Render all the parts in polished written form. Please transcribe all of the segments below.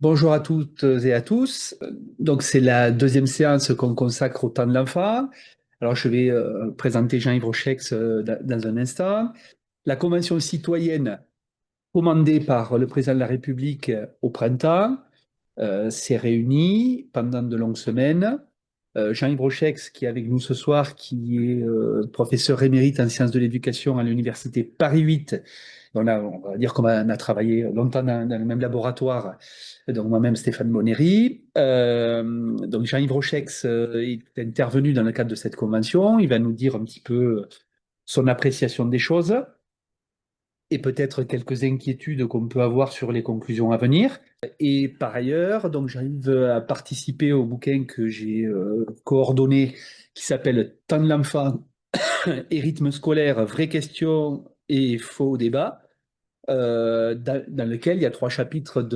Bonjour à toutes et à tous. Donc, c'est la deuxième séance qu'on consacre au temps de l'enfant. Alors, je vais présenter Jean-Yves Rochex dans un instant. La Convention citoyenne commandée par le président de la République au printemps s'est réunie pendant de longues semaines. Jean-Yves Rochex, qui est avec nous ce soir, qui est professeur émérite en sciences de l'éducation à l'université Paris 8. On va dire qu'on a travaillé longtemps dans le même laboratoire, donc moi-même Stéphane Bonnery. Donc Jean-Yves Rochex est intervenu dans le cadre de cette convention. Il va nous dire un petit peu son appréciation des choses et peut-être quelques inquiétudes qu'on peut avoir sur les conclusions à venir. Et par ailleurs, donc j'arrive à participer au bouquin que j'ai coordonné qui s'appelle Temps de l'enfant et rythme scolaire, vraies questions et faux débats, dans lequel il y a trois chapitres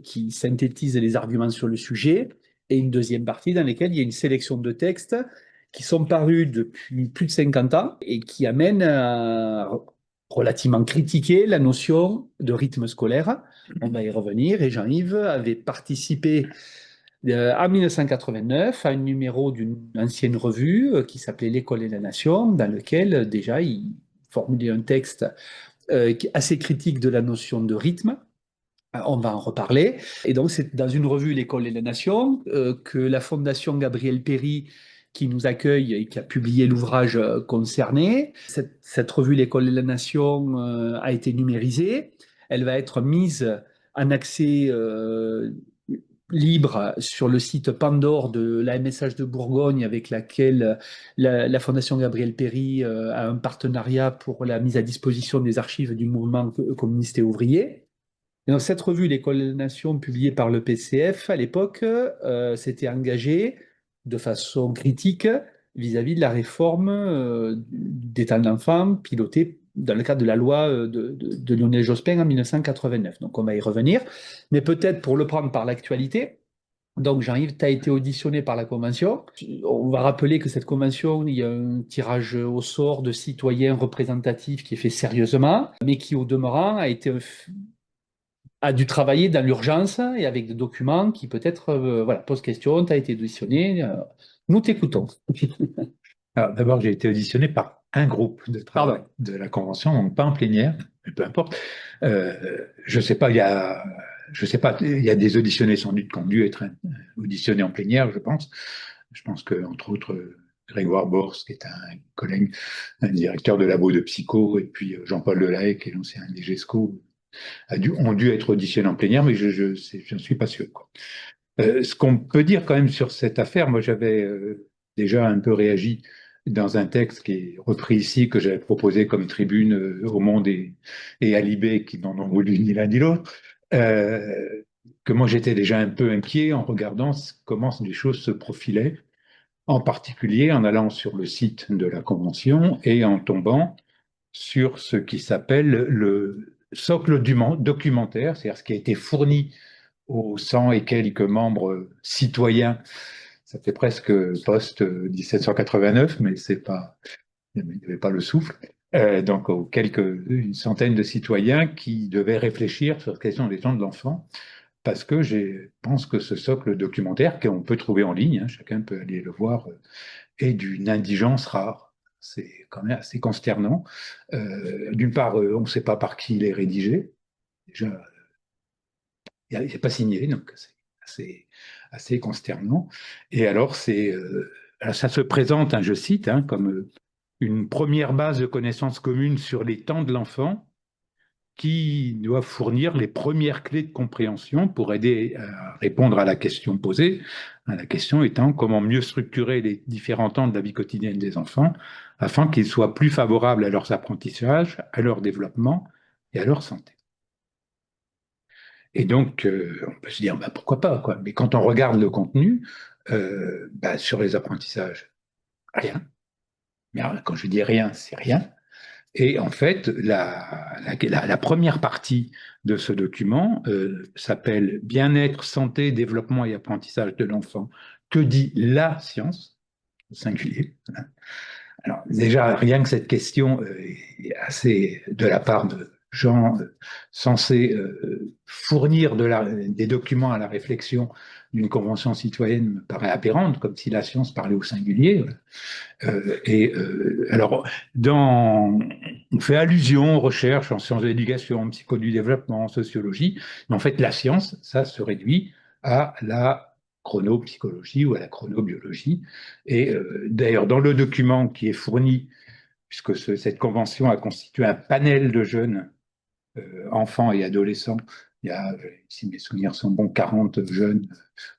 qui synthétisent les arguments sur le sujet et une deuxième partie dans laquelle il y a une sélection de textes qui sont parus depuis plus de 50 ans et qui amènent à relativement critiquer la notion de rythme scolaire. On va y revenir et Jean-Yves avait participé en 1989 à un numéro d'une ancienne revue qui s'appelait L'École et la Nation, dans lequel déjà il formulait un texte qui est assez critique de la notion de rythme. On va en reparler. Et donc, c'est dans une revue L'École et la Nation que la Fondation Gabriel Péry, qui nous accueille et qui a publié l'ouvrage concerné, cette revue L'École et la Nation a été numérisée. Elle va être mise en accès libre sur le site Pandore de la MSH de Bourgogne, avec laquelle la Fondation Gabriel Péry a un partenariat pour la mise à disposition des archives du mouvement communiste et ouvrier. Et donc, cette revue, L'École des Nations, publiée par le PCF, à l'époque, s'était engagée de façon critique vis-à-vis de la réforme des temps d'enfant pilotée dans le cadre de la loi de Lionel Jospin en 1989. Donc, on va y revenir. Mais peut-être pour le prendre par l'actualité, donc, Jean-Yves, tu as été auditionné par la Convention. On va rappeler que cette Convention, il y a un tirage au sort de citoyens représentatifs qui est fait sérieusement, mais qui, au demeurant, a dû travailler dans l'urgence et avec des documents qui peut-être voilà, posent question. Tu as été auditionné. Nous t'écoutons. Alors, d'abord, j'ai été auditionné par un groupe de travail Pardon. de la Convention, donc pas en plénière, mais peu importe. Je sais pas, je sais pas, il y a des auditionnés sans doute qui ont dû être auditionnés en plénière, je pense. Je pense que, entre autres, Grégoire Bors, qui est un collègue, un directeur de labo de psycho, et puis Jean-Paul Delahaye, qui est l'ancien DGESCO, ont dû être auditionnés en plénière, mais je ne suis pas sûr, quoi. Ce qu'on peut dire quand même sur cette affaire, moi j'avais déjà un peu réagi dans un texte qui est repris ici, que j'avais proposé comme tribune au Monde et à Libé, qui n'en ont voulu ni l'un ni l'autre, que moi j'étais déjà un peu inquiet en regardant comment les choses se profilaient, en particulier en allant sur le site de la Convention et en tombant sur ce qui s'appelle le socle documentaire, c'est-à-dire ce qui a été fourni aux 100 et quelques membres citoyens. Ça fait presque post-1789, mais c'est pas, il n'y avait pas le souffle. Donc, une centaine de citoyens qui devaient réfléchir sur la question des temps de l'enfant, parce que je pense que ce socle documentaire, qu'on peut trouver en ligne, hein, chacun peut aller le voir, est d'une indigence rare. C'est quand même assez consternant. D'une part, on ne sait pas par qui il est rédigé. Déjà, il n'est pas signé, donc c'est assez consternant. Et alors, ça se présente, hein, je cite, hein, comme une première base de connaissances communes sur les temps de l'enfant qui doit fournir les premières clés de compréhension pour aider à répondre à la question posée. La question étant comment mieux structurer les différents temps de la vie quotidienne des enfants afin qu'ils soient plus favorables à leurs apprentissages, à leur développement et à leur santé. Et donc, on peut se dire, bah, pourquoi pas, quoi. Mais quand on regarde le contenu, bah, sur les apprentissages, rien. Mais alors, quand je dis rien, c'est rien. Et en fait, la première partie de ce document s'appelle Bien-être, santé, développement et apprentissage de l'enfant. Que dit la science, au singulier? Alors, déjà, rien que cette question est assez de la part gens censés fournir des documents à la réflexion d'une convention citoyenne me paraît aberrante, comme si la science parlait au singulier. Alors, on fait allusion aux recherches en sciences de l'éducation, en psycho du développement, en sociologie, mais en fait, la science, ça se réduit à la chronopsychologie ou à la chronobiologie. Et d'ailleurs, dans le document qui est fourni, puisque cette convention a constitué un panel de jeunes enfants et adolescents, il y a, si mes souvenirs sont bons, 40 jeunes,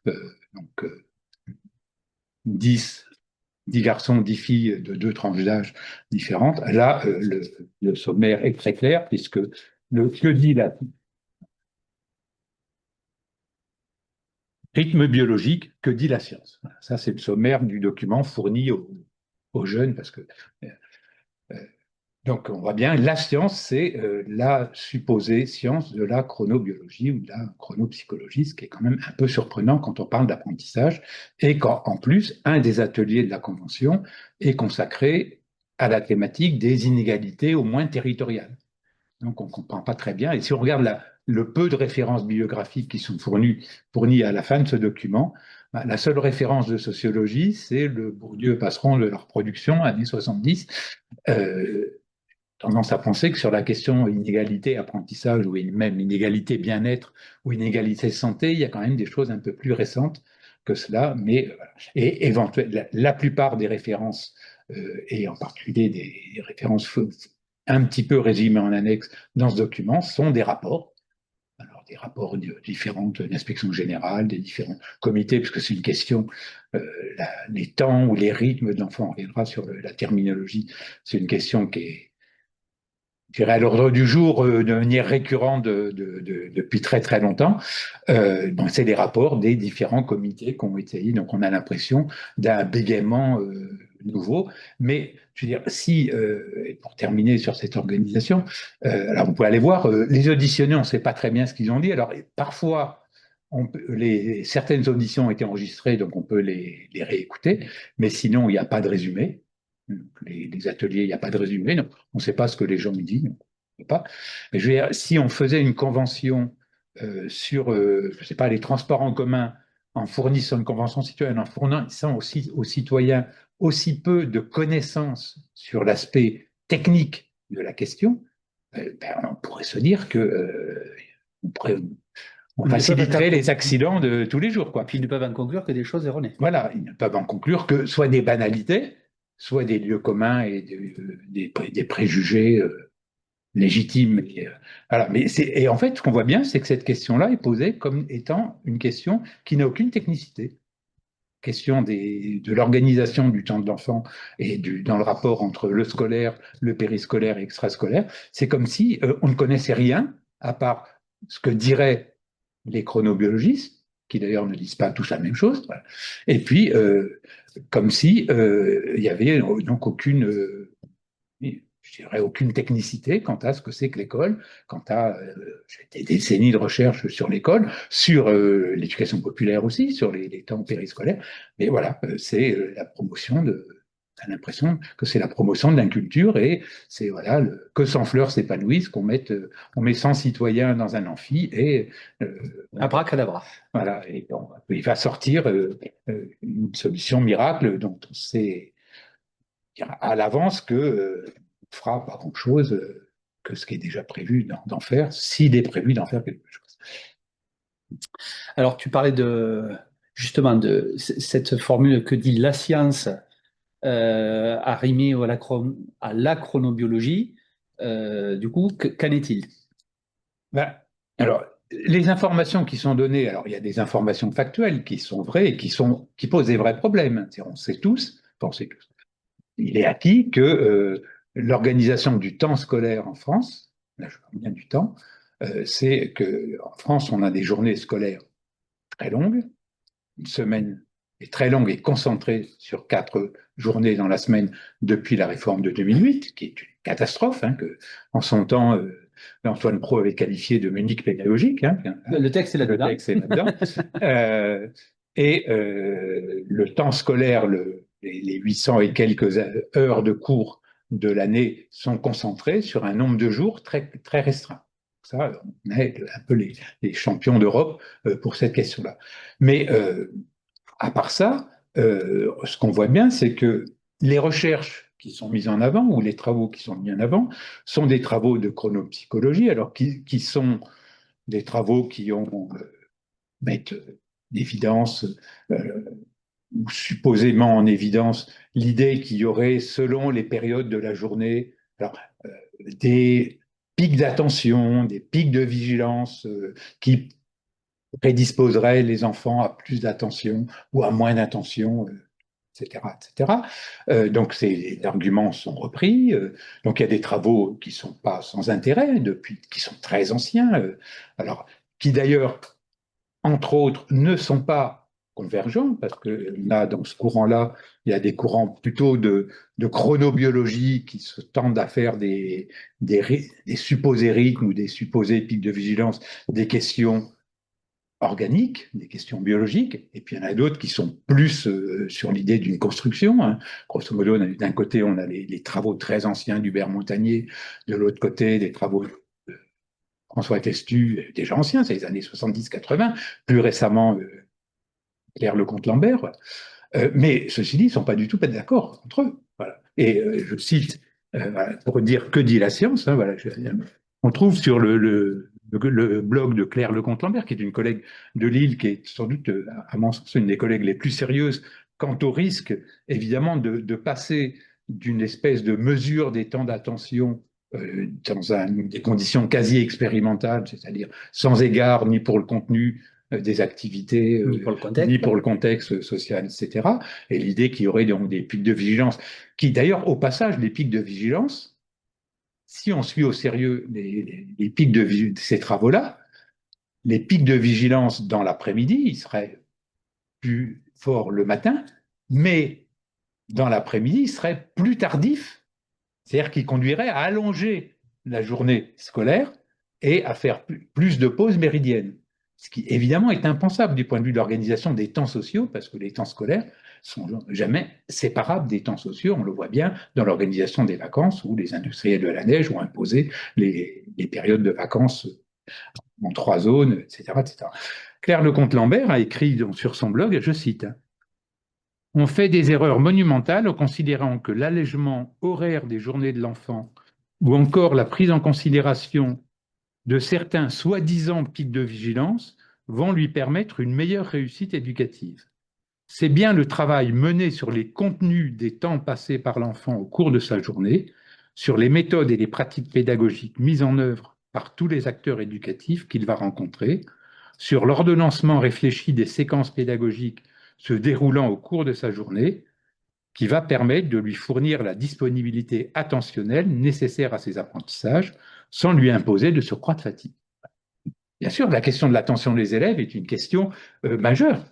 donc 10 garçons, 10 filles de 2 tranches d'âge différentes. Là, le sommaire est très clair, puisque que dit la rythme biologique, que dit la science. Ça, c'est le sommaire du document fourni aux jeunes, parce que donc on voit bien, la science, c'est la supposée science de la chronobiologie ou de la chronopsychologie, ce qui est quand même un peu surprenant quand on parle d'apprentissage, et quand en plus, un des ateliers de la Convention est consacré à la thématique des inégalités, au moins territoriales. Donc on ne comprend pas très bien, et si on regarde le peu de références bibliographiques qui sont fournies à la fin de ce document, la seule référence de sociologie, c'est le Bourdieu-Passeron de leur production, années 70, tendance à penser que sur la question inégalité apprentissage ou même inégalité bien-être ou inégalité santé, il y a quand même des choses un peu plus récentes que cela, mais et éventuellement la plupart des références et en particulier des références un petit peu résumées en annexe dans ce document sont des rapports. Alors, des rapports de différentes inspections générales, des différents comités, puisque c'est une question, les temps ou les rythmes de l'enfant, on reviendra sur la terminologie, c'est une question qui est, je dirais, à l'ordre du jour de manière récurrente depuis très très longtemps. Bon, c'est des rapports des différents comités qui ont été, donc on a l'impression d'un bégaiement nouveau. Mais je veux dire, si, pour terminer sur cette organisation, alors vous pouvez aller voir, les auditionnés, on ne sait pas très bien ce qu'ils ont dit. Alors parfois, certaines auditions ont été enregistrées, donc on peut les réécouter, mais sinon, il n'y a pas de résumé. Les ateliers, il n'y a pas de résumé, donc on ne sait pas ce que les gens ont dit, donc on ne sait pas. Mais je veux dire, si on faisait une convention sur, je ne sais pas, les transports en commun, en fournissant une convention citoyenne, en fournissant aussi aux citoyens aussi peu de connaissances sur l'aspect technique de la question, on pourrait se dire que on faciliterait les accidents de tous les jours, quoi. Puis ils ne peuvent en conclure que des choses erronées. Voilà, ils ne peuvent en conclure que soit des banalités, soit des lieux communs et des préjugés légitimes. Voilà. Et en fait, ce qu'on voit bien, c'est que cette question-là est posée comme étant une question qui n'a aucune technicité. Question de l'organisation du temps de l'enfant et dans le rapport entre le scolaire, le périscolaire et extrascolaire. C'est comme si on ne connaissait rien, à part ce que diraient les chronobiologistes, qui d'ailleurs ne disent pas tous la même chose. Voilà. Et puis, comme si il y avait donc aucune, je dirais, aucune technicité quant à ce que c'est que l'école, quant à des décennies de recherche sur l'école, sur l'éducation populaire aussi, sur les temps périscolaires. Mais voilà, c'est la promotion de. On a l'impression que c'est la promotion de l'inculture et c'est voilà que 100 fleurs s'épanouissent, on met 100 citoyens dans un amphi et abracadabra. Voilà, et il va sortir une solution miracle dont on sait à l'avance que fera pas grand-chose que ce qui est déjà prévu d'en faire, s'il est prévu d'en faire quelque chose. Alors, tu parlais justement de cette formule que dit la science arrimée à la chronobiologie. Du coup, qu'en est-il? Alors, les informations qui sont données, alors il y a des informations factuelles qui sont vraies et qui posent des vrais problèmes. On sait tous, il est acquis que l'organisation du temps scolaire en France, là je parle bien du temps, c'est qu'en France, on a des journées scolaires très longues, une semaine est très longue et concentrée sur 4 journées dans la semaine depuis la réforme de 2008, qui est une catastrophe, que en son temps, Antoine Pro avait qualifié de ménique pédagogique. Le texte est là-dedans. Le texte est là-dedans. Et le temps scolaire, les 800 et quelques heures de cours de l'année sont concentrés sur un nombre de jours très, très restreint. Ça, on est un peu les champions d'Europe pour cette question-là. Mais à part ça, ce qu'on voit bien, c'est que les recherches qui sont mises en avant, ou les travaux qui sont mis en avant, sont des travaux de chronopsychologie, alors qui sont des travaux qui mettent d'évidence, ou supposément en évidence, l'idée qu'il y aurait, selon les périodes de la journée, alors, des pics d'attention, des pics de vigilance qui prédisposeraient les enfants à plus d'attention ou à moins d'attention, etc., etc. Donc ces arguments sont repris. Donc il y a des travaux qui sont pas sans intérêt, qui sont très anciens, alors qui d'ailleurs, entre autres, ne sont pas convergents, parce que là, dans ce courant-là, il y a des courants plutôt de chronobiologie qui se tendent à faire des supposés rythmes ou des supposés pics de vigilance, des questions organiques, des questions biologiques, et puis il y en a d'autres qui sont plus sur l'idée d'une construction, hein. Grosso modo, d'un côté, on a les travaux très anciens d'Hubert Montagnier, de l'autre côté, des travaux de François Testu, déjà anciens, c'est les années 70-80, plus récemment, Claire Lecomte-Lambert. Mais ceci dit, ils ne sont pas du tout pas d'accord entre eux. Voilà. Et je cite, voilà, pour dire que dit la science, hein, voilà, on trouve sur le blog de Claire Lecomte-Lambert, qui est une collègue de Lille, qui est sans doute, à mon sens, une des collègues les plus sérieuses quant au risque, évidemment, de passer d'une espèce de mesure des temps d'attention dans des conditions quasi expérimentales, c'est-à-dire sans égard ni pour le contenu des activités, ni pour le contexte social, etc. Et l'idée qu'il y aurait donc des pics de vigilance, qui d'ailleurs, au passage, les pics de vigilance, si on suit au sérieux les pics de ces travaux-là, les pics de vigilance dans l'après-midi, ils seraient plus forts le matin, mais dans l'après-midi, ils seraient plus tardifs, c'est-à-dire qu'ils conduiraient à allonger la journée scolaire et à faire plus de pauses méridiennes. Ce qui évidemment est impensable du point de vue de l'organisation des temps sociaux, parce que les temps scolaires sont jamais séparables des temps sociaux. On le voit bien dans l'organisation des vacances, où les industriels de la neige ont imposé les périodes de vacances en 3 zones, etc., etc. Claire Lecomte-Lambert a écrit sur son blog, je cite, « On fait des erreurs monumentales en considérant que l'allègement horaire des journées de l'enfant ou encore la prise en considération de certains soi-disant pics de vigilance vont lui permettre une meilleure réussite éducative. C'est bien le travail mené sur les contenus des temps passés par l'enfant au cours de sa journée, sur les méthodes et les pratiques pédagogiques mises en œuvre par tous les acteurs éducatifs qu'il va rencontrer, sur l'ordonnancement réfléchi des séquences pédagogiques se déroulant au cours de sa journée, qui va permettre de lui fournir la disponibilité attentionnelle nécessaire à ses apprentissages, sans lui imposer de surcroît de fatigue. » Bien sûr, la question de l'attention des élèves est une question majeure,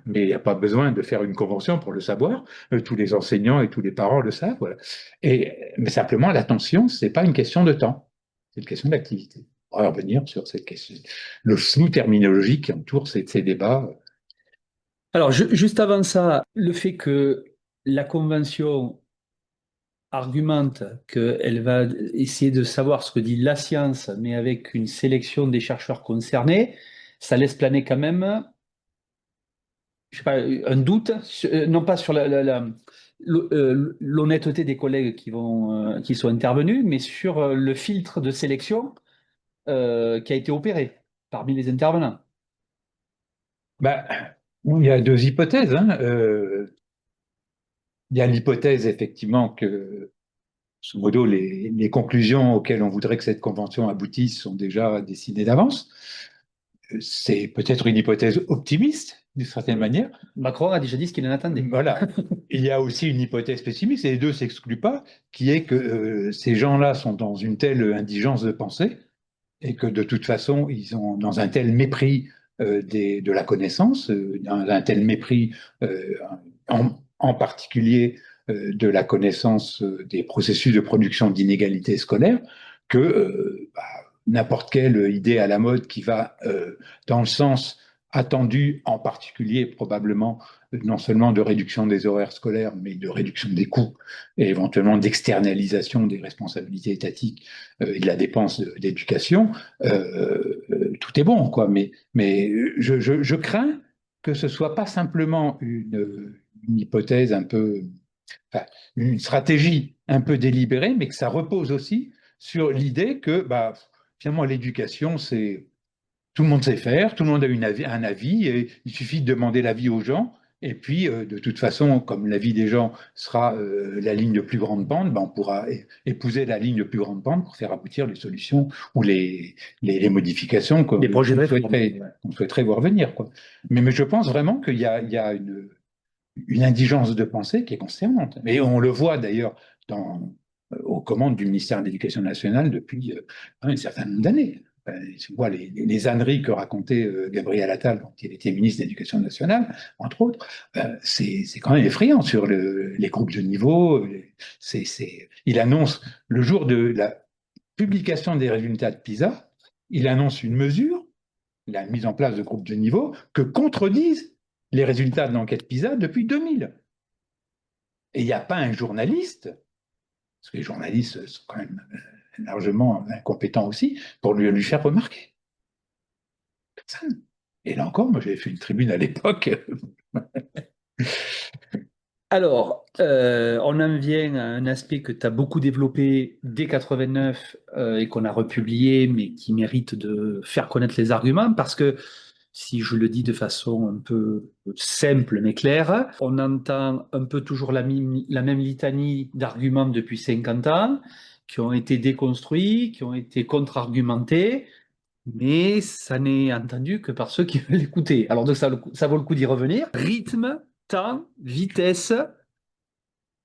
mais il n'y a pas besoin de faire une convention pour le savoir. Tous les enseignants et tous les parents le savent. Voilà. Mais simplement, l'attention, ce n'est pas une question de temps, c'est une question d'activité. On va revenir sur cette question, le flou terminologique qui entoure ces débats. Alors, juste avant ça, le fait que la Convention argumente qu'elle va essayer de savoir ce que dit la science, mais avec une sélection des chercheurs concernés, ça laisse planer quand même, je sais pas, un doute, non pas sur l'honnêteté des collègues qui sont intervenus, mais sur le filtre de sélection qui a été opéré parmi les intervenants. Ben, il y a deux hypothèses, hein. Il y a l'hypothèse, effectivement, que, grosso modo, les conclusions auxquelles on voudrait que cette convention aboutisse sont déjà décidées d'avance. C'est peut-être une hypothèse optimiste, d'une certaine manière. Macron a déjà dit ce qu'il en attendait. Voilà. Il y a aussi une hypothèse pessimiste, et les deux ne s'excluent pas, qui est que ces gens-là sont dans une telle indigence de pensée, et que de toute façon, ils sont dans un tel mépris de la connaissance, un tel mépris en particulier de la connaissance des processus de production d'inégalités scolaires, que n'importe quelle idée à la mode qui va dans le sens attendu, en particulier probablement non seulement de réduction des horaires scolaires, mais de réduction des coûts et éventuellement d'externalisation des responsabilités étatiques et de la dépense d'éducation, tout est bon, quoi. Mais je crains que ce soit pas simplement une hypothèse un peu, enfin, une stratégie un peu délibérée, mais que ça repose aussi sur l'idée que bah, finalement l'éducation, c'est tout le monde sait faire, tout le monde a un avis, et il suffit de demander l'avis aux gens. Et puis, de toute façon, comme l'avis des gens sera la ligne de plus grande pente, ben, on pourra épouser la ligne de plus grande pente pour faire aboutir les solutions ou les modifications Les projets de réforme. qu'on souhaiterait voir venir, quoi. Mais je pense vraiment qu'il y a une indigence de pensée qui est consternante. Et on le voit d'ailleurs aux commandes du ministère de l'Éducation nationale depuis un certain nombre d'années. Tu vois les âneries que racontait Gabriel Attal quand il était ministre de l'Éducation nationale, entre autres, c'est quand même effrayant sur les groupes de niveau. Il annonce, le jour de la publication des résultats de PISA, il annonce une mesure, la mise en place de groupes de niveau, que contredisent les résultats de l'enquête PISA depuis 2000. Et il n'y a pas un journaliste, parce que les journalistes sont quand même largement incompétents aussi, pour lui faire remarquer. Personne. Et là encore, moi j'avais fait une tribune à l'époque. Alors, on en vient à un aspect que tu as beaucoup développé dès 89 et qu'on a republié, mais qui mérite de faire connaître les arguments, parce que si je le dis de façon un peu simple mais claire, on entend un peu toujours la même litanie d'arguments depuis 50 ans, qui ont été déconstruits, qui ont été contre-argumentés, mais ça n'est entendu que par ceux qui veulent l'écouter. Alors donc ça vaut le coup d'y revenir. Rythme, temps, vitesse.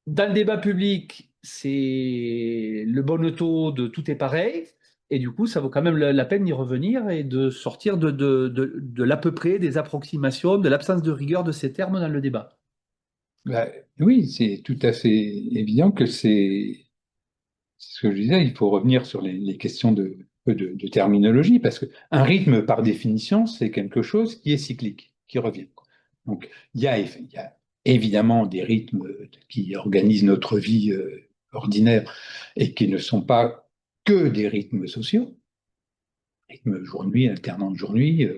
Dans le débat public, c'est le bon taux de tout est pareil. Et du coup, ça vaut quand même la peine d'y revenir et de sortir de l'à peu près, des approximations, de l'absence de rigueur de ces termes dans le débat. Bah, oui, c'est tout à fait évident que c'est ce que je disais, il faut revenir sur les questions de terminologie, parce qu'un rythme, par définition, c'est quelque chose qui est cyclique, qui revient. Donc, il y a évidemment des rythmes qui organisent notre vie ordinaire et qui ne sont pas que des rythmes sociaux, rythme jour-nuit, alternant jour-nuit,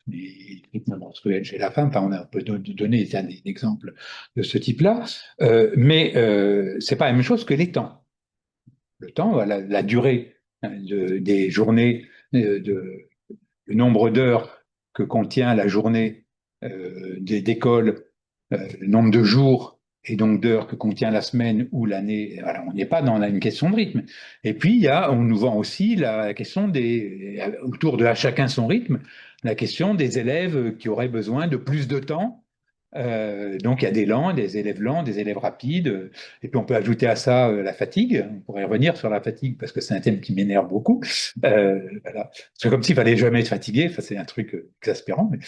les rythmes menstruels chez la femme. Enfin, on peut donner des exemples de ce type-là, mais c'est pas la même chose que les temps. Le temps, la durée des journées, le nombre d'heures que contient la journée d'école, le nombre de jours et donc d'heures que contient la semaine ou l'année. Voilà, on n'est pas dans une question de rythme. Et puis, on nous vend aussi la question autour de chacun son rythme, la question des élèves qui auraient besoin de plus de temps. Donc il y a des élèves lents, des élèves rapides, et puis on peut ajouter à ça la fatigue. On pourrait revenir sur la fatigue parce que c'est un thème qui m'énerve beaucoup. Voilà. C'est comme s'il fallait jamais être fatigué. Enfin, c'est un truc exaspérant. Mais,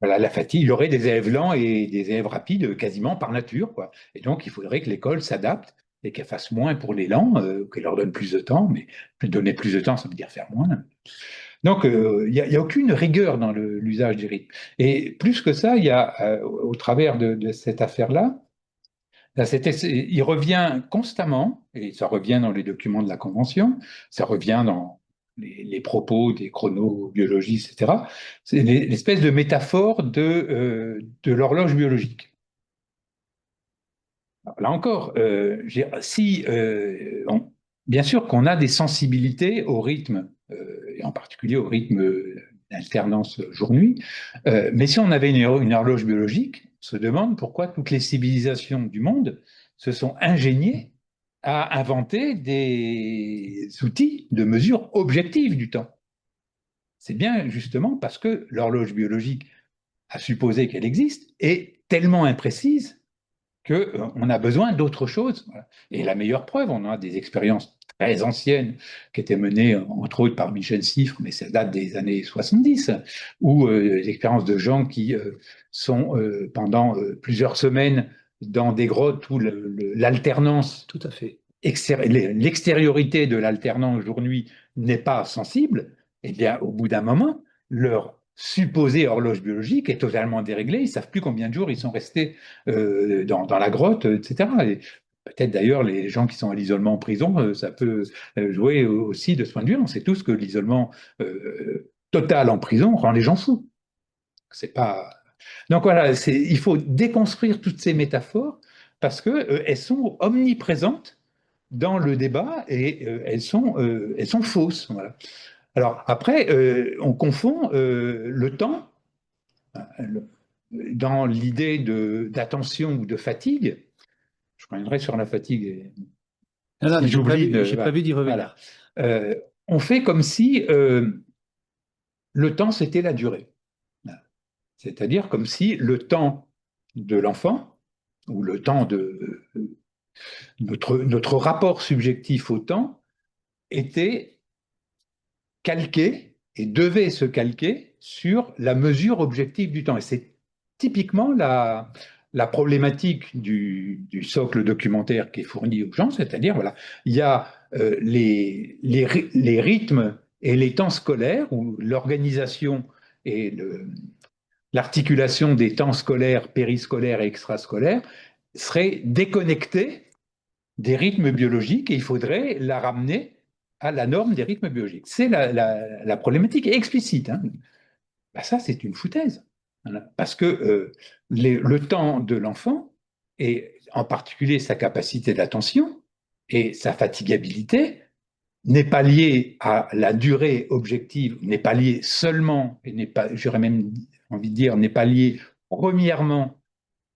voilà, la fatigue, il y aurait des élèves lents et des élèves rapides quasiment par nature, quoi. Et donc il faudrait que l'école s'adapte et qu'elle fasse moins pour les lents, qu'elle leur donne plus de temps. Mais donner plus de temps, ça veut dire faire moins. Donc, il n'y a aucune rigueur dans l'usage des rythmes. Et plus que ça, il y a, au travers de cette affaire-là, il revient constamment, et ça revient dans les documents de la Convention, ça revient dans les propos des chronobiologistes, etc. C'est l'espèce de métaphore de l'horloge biologique. Alors, là encore, bien sûr qu'on a des sensibilités au rythme, et en particulier au rythme d'alternance jour-nuit, mais si on avait une horloge biologique, on se demande pourquoi toutes les civilisations du monde se sont ingéniées à inventer des outils de mesure objective du temps. C'est bien justement parce que l'horloge biologique, à supposer qu'elle existe, est tellement imprécise qu'on a besoin d'autre chose. Et la meilleure preuve, on a des expériences très anciennes qui étaient menées, entre autres, par Michel Siffre, mais ça date des années 70, ou des expériences de gens qui sont pendant plusieurs semaines dans des grottes où l'alternance, Tout à fait. l'extériorité de l'alternance jour-nuit n'est pas sensible. Eh bien, au bout d'un moment, leur supposée horloge biologique est totalement déréglée. Ils ne savent plus combien de jours ils sont restés dans la grotte, etc. Et peut-être d'ailleurs les gens qui sont à l'isolement en prison, ça peut jouer aussi de ce point de vue. On sait tous que l'isolement total en prison rend les gens fous. C'est pas. Donc voilà, il faut déconstruire toutes ces métaphores parce que elles sont omniprésentes dans le débat et elles sont fausses. Voilà. Alors après, on confond le temps dans l'idée d'attention ou de fatigue. Je reviendrai sur la fatigue. Non, non, Si mais j'oublie, j'ai prévu d'y voilà. revenir. On fait comme si le temps c'était la durée. C'est-à-dire comme si le temps de l'enfant ou le temps de notre rapport subjectif au temps était calqué et devait se calquer sur la mesure objective du temps. Et c'est typiquement la problématique du socle documentaire qui est fourni aux gens, c'est-à-dire, voilà, il y a les rythmes et les temps scolaires, ou l'organisation et l'articulation des temps scolaires, périscolaires et extrascolaires serait déconnectée des rythmes biologiques et il faudrait la ramener à la norme des rythmes biologiques. C'est la problématique explicite. Hein. Ben ça, c'est une foutaise. Voilà. Parce que le temps de l'enfant, et en particulier sa capacité d'attention et sa fatigabilité, n'est pas lié à la durée objective, n'est pas lié seulement, et n'est pas, j'aurais même envie de dire, n'est pas lié premièrement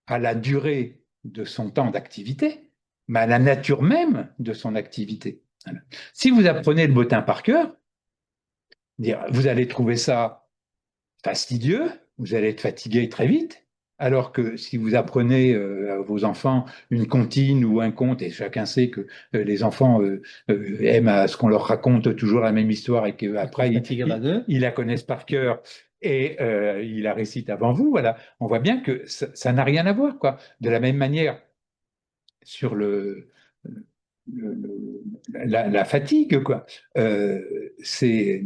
à la durée de son temps d'activité, mais à la nature même de son activité. Voilà. Si vous apprenez le bottin par cœur, vous allez trouver ça fastidieux, vous allez être fatigué très vite, alors que si vous apprenez à vos enfants une comptine ou un conte, et chacun sait que les enfants aiment à ce qu'on leur raconte toujours la même histoire et qu'après ils la connaissent par cœur et ils la récitent avant vous, voilà, on voit bien que ça n'a rien à voir, quoi. De la même manière, sur la fatigue, quoi. C'est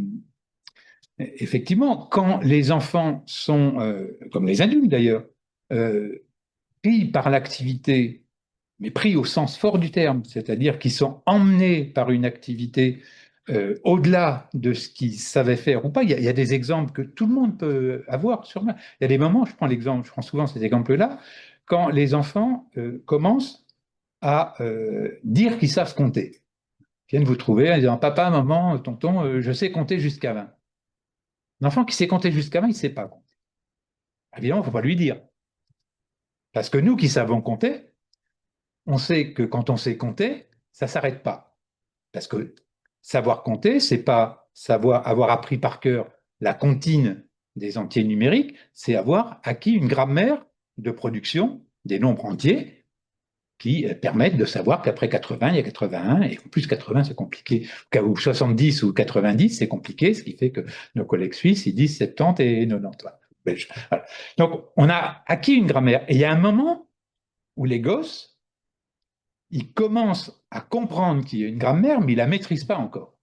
effectivement, quand les enfants sont, comme les adultes d'ailleurs, euh, pris par l'activité, mais pris au sens fort du terme, c'est-à-dire qu'ils sont emmenés par une activité au-delà de ce qu'ils savaient faire ou pas. Il y a des exemples que tout le monde peut avoir sur moi. Il y a des moments, je prends souvent cet exemple-là, quand les enfants commencent à dire qu'ils savent compter. Ils viennent vous trouver en disant papa, maman, tonton, je sais compter jusqu'à 20. L'enfant qui sait compter jusqu'à 20, il ne sait pas compter. Évidemment, il ne faut pas lui dire. Parce que nous qui savons compter, on sait que quand on sait compter, ça ne s'arrête pas. Parce que savoir compter, c'est pas savoir avoir appris par cœur la comptine des entiers numériques, c'est avoir acquis une grammaire de production des nombres entiers qui permettent de savoir qu'après 80, il y a 81, et en plus 80, c'est compliqué. Ou 70 ou 90, c'est compliqué, ce qui fait que nos collègues suisses, ils disent 70 et 90. Voilà. Donc, on a acquis une grammaire. Et il y a un moment où les gosses, ils commencent à comprendre qu'il y a une grammaire, mais ils ne la maîtrisent pas encore.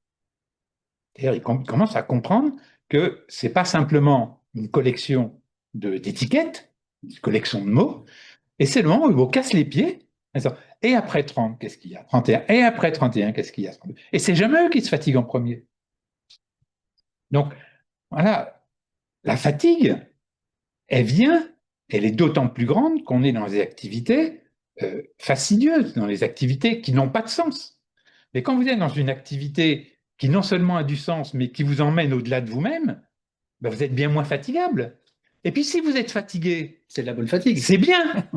C'est-à-dire, ils commencent à comprendre que ce n'est pas simplement une collection d'étiquettes, une collection de mots, et c'est le moment où ils vous cassent les pieds. Et après 30, qu'est-ce qu'il y a? 31. Et après 31, qu'est-ce qu'il y a? Et c'est jamais eux qui se fatiguent en premier. Donc, voilà, la fatigue, elle vient, elle est d'autant plus grande qu'on est dans des activités fastidieuses, dans les activités qui n'ont pas de sens. Mais quand vous êtes dans une activité qui non seulement a du sens, mais qui vous emmène au-delà de vous-même, ben vous êtes bien moins fatigable. Et puis si vous êtes fatigué, c'est de la bonne fatigue. C'est bien.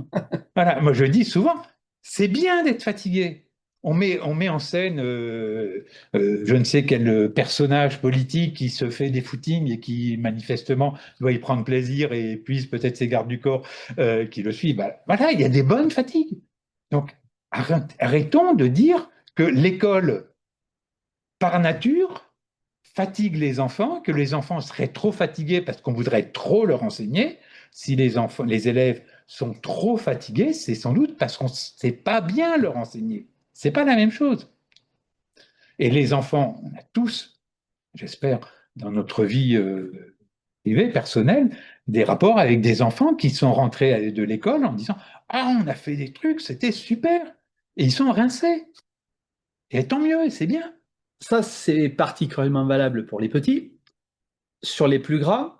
Voilà, moi je dis souvent, c'est bien d'être fatigué. On met en scène je ne sais quel personnage politique qui se fait des footings et qui manifestement doit y prendre plaisir et épuise peut-être ses gardes du corps qui le suivent. Ben, voilà, il y a des bonnes fatigues. Donc arrêtons de dire que l'école, par nature, fatigue les enfants, que les enfants seraient trop fatigués parce qu'on voudrait trop leur enseigner. Si les élèves sont trop fatigués, c'est sans doute parce qu'on ne sait pas bien leur enseigner. C'est pas la même chose. Et les enfants, on a tous, j'espère, dans notre vie privés, personnels, des rapports avec des enfants qui sont rentrés de l'école en disant « Ah, on a fait des trucs, c'était super !» Et ils sont rincés. Et tant mieux, c'est bien. Ça, c'est particulièrement valable pour les petits. Sur les plus grands,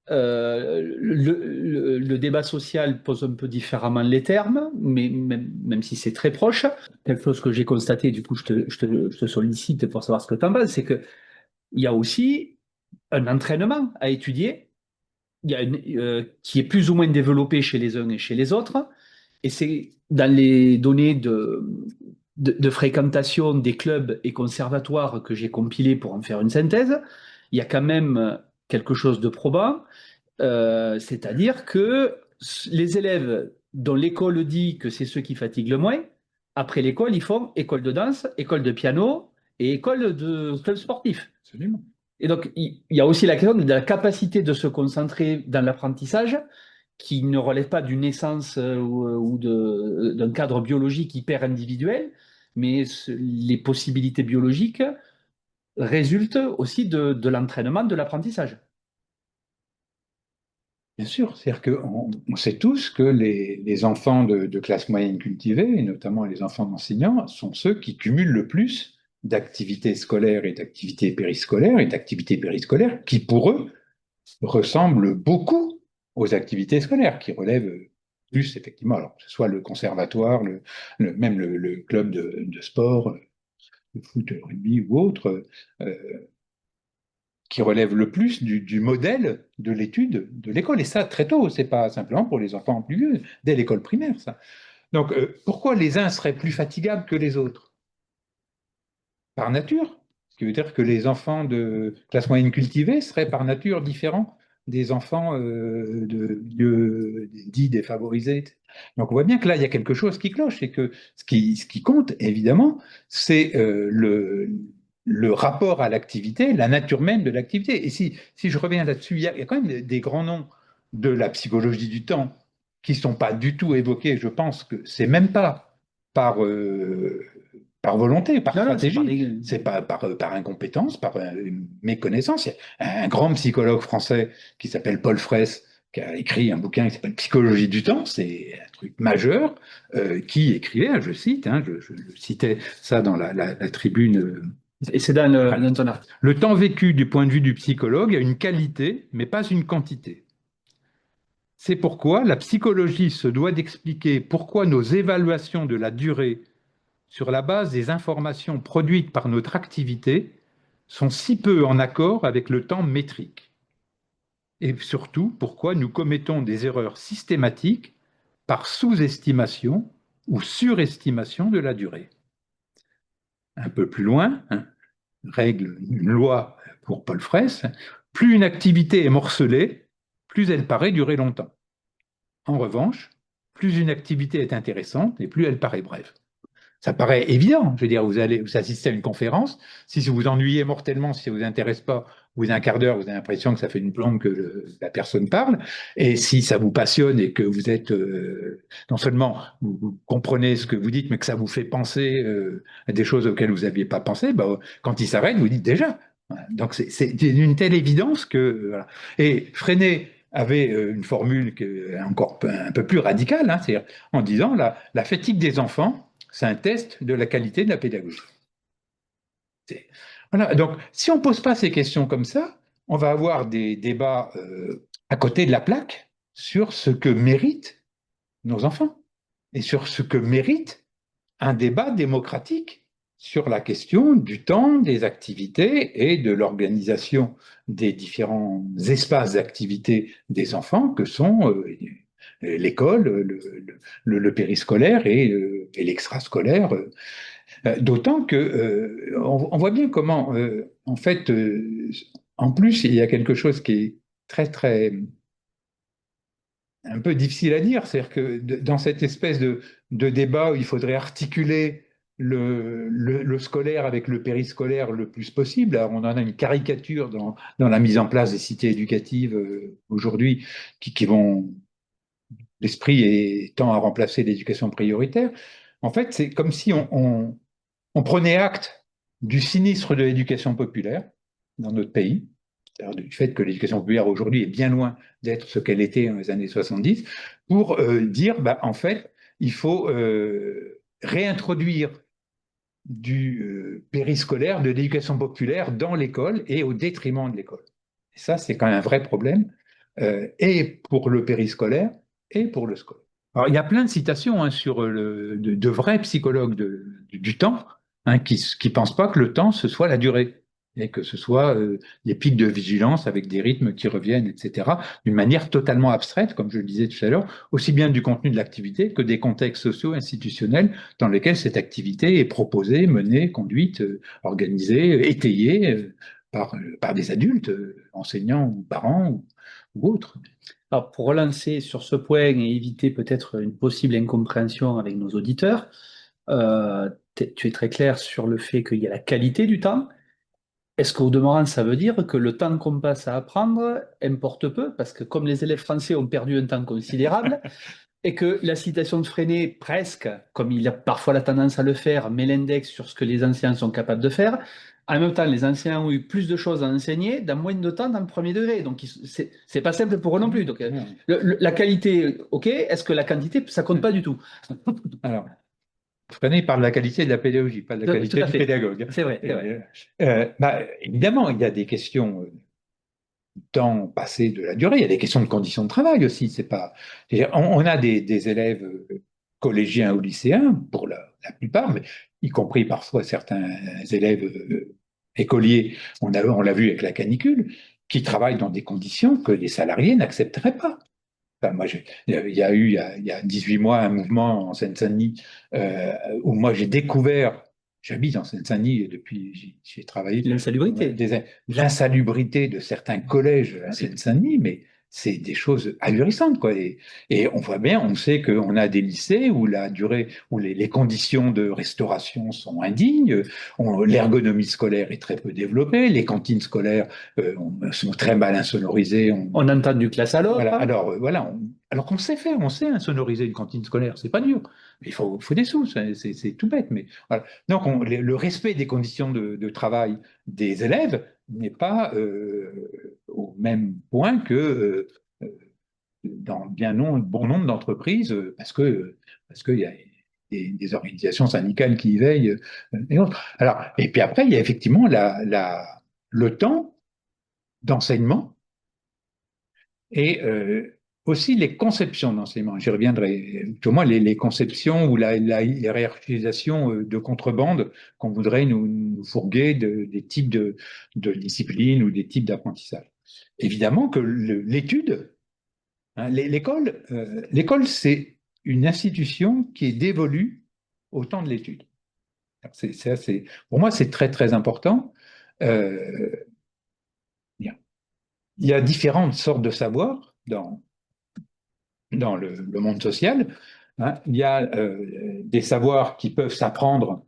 le débat social pose un peu différemment les termes, mais même si c'est très proche, quelque chose que j'ai constaté, du coup je te sollicite pour savoir ce que tu en penses, c'est qu'il y a aussi un entraînement à étudier qui est plus ou moins développé chez les uns et chez les autres, et c'est dans les données de fréquentation des clubs et conservatoires que j'ai compilés pour en faire une synthèse, il y a quand même quelque chose de probant, c'est-à-dire que les élèves dont l'école dit que c'est ceux qui fatiguent le moins, après l'école, ils font école de danse, école de piano et école de club sportif. Absolument. Et donc, il y a aussi la question de la capacité de se concentrer dans l'apprentissage qui ne relève pas d'une naissance ou d'un cadre biologique hyper individuel, mais les possibilités biologiques résultent aussi de l'entraînement, de l'apprentissage. Bien sûr, c'est-à-dire qu'on sait tous que les enfants de classe moyenne cultivée, et notamment les enfants d'enseignants, sont ceux qui cumulent le plus d'activités scolaires et d'activités périscolaires qui, pour eux, ressemblent beaucoup aux activités scolaires, qui relèvent plus, effectivement, alors que ce soit le conservatoire, même le club de sport, de foot, rugby ou autre, qui relève le plus du modèle de l'étude de l'école. Et ça, très tôt, c'est pas simplement pour les enfants plus vieux, dès l'école primaire, ça. Donc, pourquoi les uns seraient plus fatigables que les autres? Par nature. Ce qui veut dire que les enfants de classe moyenne cultivée seraient par nature différents des enfants de milieux dits défavorisés. Donc, on voit bien que là, il y a quelque chose qui cloche, et que ce qui compte, évidemment, c'est le rapport à l'activité, la nature même de l'activité. Et si je reviens là-dessus, il y a quand même des grands noms de la psychologie du temps qui ne sont pas du tout évoqués. Je pense que c'est même pas par, par volonté, par Non, non, c'est par stratégie, des... c'est pas par incompétence, par méconnaissance. Il y a un grand psychologue français qui s'appelle Paul Fraisse, qui a écrit un bouquin qui s'appelle Psychologie du temps, c'est un truc majeur, qui écrivait, je cite, je citais ça dans la tribune. Et c'est dans ton article. Le temps vécu du point de vue du psychologue a une qualité, mais pas une quantité. C'est pourquoi la psychologie se doit d'expliquer pourquoi nos évaluations de la durée sur la base des informations produites par notre activité sont si peu en accord avec le temps métrique. Et surtout, pourquoi nous commettons des erreurs systématiques par sous-estimation ou surestimation de la durée. Un peu plus loin, règle, une loi pour Paul Fraisse, plus une activité est morcelée, plus elle paraît durer longtemps. En revanche, plus une activité est intéressante et plus elle paraît brève. Ça paraît évident. Je veux dire, vous assistez à une conférence. Si vous vous ennuyez mortellement, si ça ne vous intéresse pas, au bout d'un quart d'heure, vous avez l'impression que ça fait une plombe que la personne parle. Et si ça vous passionne et que vous êtes, non seulement vous comprenez ce que vous dites, mais que ça vous fait penser à des choses auxquelles vous n'aviez pas pensé, bah, quand il s'arrête, vous dites déjà. Voilà. Donc c'est d'une telle évidence que. Voilà. Et Freinet avait une formule encore un peu plus radicale, c'est-à-dire en disant la fatigue des enfants, c'est un test de la qualité de la pédagogie. Voilà. Donc, si on ne pose pas ces questions comme ça, on va avoir des débats à côté de la plaque sur ce que méritent nos enfants et sur ce que mérite un débat démocratique sur la question du temps, des activités et de l'organisation des différents espaces d'activité des enfants que sont l'école, le périscolaire et l'extrascolaire. D'autant que on voit bien comment, en fait, en plus, il y a quelque chose qui est très, très, un peu difficile à dire, c'est-à-dire que dans cette espèce de débat où il faudrait articuler le scolaire avec le périscolaire le plus possible, alors on en a une caricature dans la mise en place des cités éducatives aujourd'hui qui vont, l'esprit tend à remplacer l'éducation prioritaire. En fait, c'est comme si on prenait acte du sinistre de l'éducation populaire dans notre pays, c'est-à-dire du fait que l'éducation populaire aujourd'hui est bien loin d'être ce qu'elle était dans les années 70, pour dire, bah, en fait, il faut réintroduire du périscolaire, de l'éducation populaire dans l'école et au détriment de l'école. Et ça, c'est quand même un vrai problème, et pour le périscolaire et pour le scolaire. Alors, il y a plein de citations hein, sur de vrais psychologues du temps hein, qui ne pensent pas que le temps, ce soit la durée et que ce soit des pics de vigilance avec des rythmes qui reviennent, etc., d'une manière totalement abstraite, comme je le disais tout à l'heure, aussi bien du contenu de l'activité que des contextes sociaux institutionnels dans lesquels cette activité est proposée, menée, conduite, organisée, étayée par des adultes, enseignants ou parents ou autres. Alors, pour relancer sur ce point et éviter peut-être une possible incompréhension avec nos auditeurs, tu es très clair sur le fait qu'il y a la qualité du temps. Est-ce qu'au demeurant, ça veut dire que le temps qu'on passe à apprendre importe peu? Parce que comme les élèves français ont perdu un temps considérable, et que la citation de Freinet, presque, comme il a parfois la tendance à le faire, met l'index sur ce que les anciens sont capables de faire. En même temps, les anciens ont eu plus de choses à enseigner dans moins de temps dans le premier degré. Donc, c'est pas simple pour eux non plus. Donc, la qualité, OK. Est-ce que la quantité, ça compte pas du tout? Alors, Freinet parle de la qualité de la pédagogie, pas de la Tout qualité à du fait. pédagogue. C'est vrai, c'est vrai. Bah, évidemment, il y a des questions temps passé de la durée. Il y a des questions de conditions de travail aussi. C'est pas, on a des élèves collégiens ou lycéens, pour la plupart, mais y compris parfois certains élèves écoliers, on l'a vu avec la canicule, qui travaillent dans des conditions que les salariés n'accepteraient pas. Enfin, moi, il y a eu, il y a 18 mois, un mouvement en Seine-Saint-Denis où moi j'ai découvert, j'habite en Seine-Saint-Denis depuis, j'ai travaillé, L'insalubrité. l'insalubrité de certains collèges à Seine-Saint-Denis, mais c'est des choses ahurissantes, quoi. Et on voit bien, on sait qu'on a des lycées où la durée, où les conditions de restauration sont indignes, l'ergonomie scolaire est très peu développée, les cantines scolaires sont très mal insonorisées. On entend du classe à l'autre. Voilà, alors voilà, alors qu'on sait faire, on sait insonoriser une cantine scolaire, c'est pas dur. Mais il faut des sous, c'est tout bête. Mais voilà. Donc le respect des conditions de travail des élèves n'est pas au même point que dans bon nombre d'entreprises, parce qu'il y a des organisations syndicales qui y veillent et autres. Alors, et puis après, il y a effectivement le temps d'enseignement et aussi les conceptions d'enseignement. J'y reviendrai. Pour moi, les conceptions ou la hiérarchisation de contrebande qu'on voudrait nous fourguer des types de disciplines ou des types d'apprentissage. Évidemment que l'étude, hein, l'école, c'est une institution qui est dévolue au temps de l'étude. Pour moi, c'est très, très important. Euh, il y a différentes sortes de savoirs dans le monde social. Hein. Il y a des savoirs qui peuvent s'apprendre,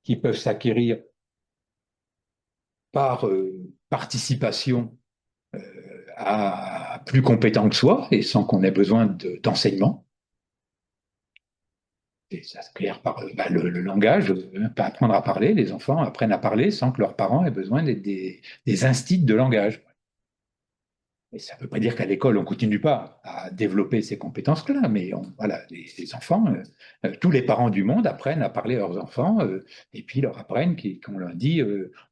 qui peuvent s'acquérir par participation à plus compétent que soi et sans qu'on ait besoin d'enseignement. Et ça s'acquiert par le langage, apprendre à parler. Les enfants apprennent à parler sans que leurs parents aient besoin des instits de langage. Et ça ne veut pas dire qu'à l'école, on ne continue pas à développer ces compétences-là, mais voilà, les enfants, tous les parents du monde apprennent à parler à leurs enfants, et puis leur apprennent qu'on leur dit,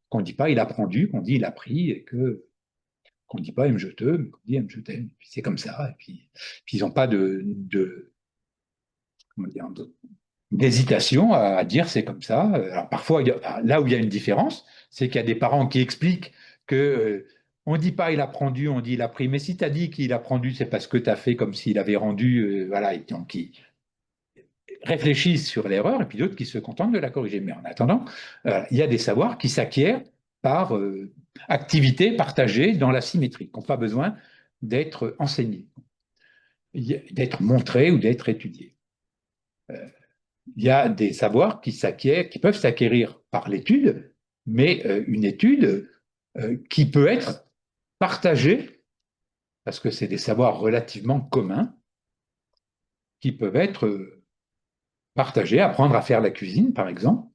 qu'on ne dit pas il a apprend, qu'on dit il a appris, et qu'on ne dit pas aime je te, mais qu'on dit aime je t'aime. C'est comme ça, et puis ils n'ont pas comment dire, d'hésitation à dire c'est comme ça. Alors parfois, là où il y a une différence, c'est qu'il y a des parents qui expliquent que on ne dit pas il a rendu, on dit il a pris. Mais si tu as dit qu'il a rendu, c'est parce que tu as fait comme s'il avait rendu. Voilà, et donc ils réfléchissent sur l'erreur, et puis d'autres qui se contentent de la corriger. Mais en attendant, il y a des savoirs qui s'acquièrent par activité partagée dans la symétrie, qui n'ont pas besoin d'être enseignés, d'être montrés ou d'être étudiés. Il y a des savoirs qui peuvent s'acquérir par l'étude, mais une étude qui peut être partagée, parce que c'est des savoirs relativement communs, qui peuvent être partagés, apprendre à faire la cuisine, par exemple,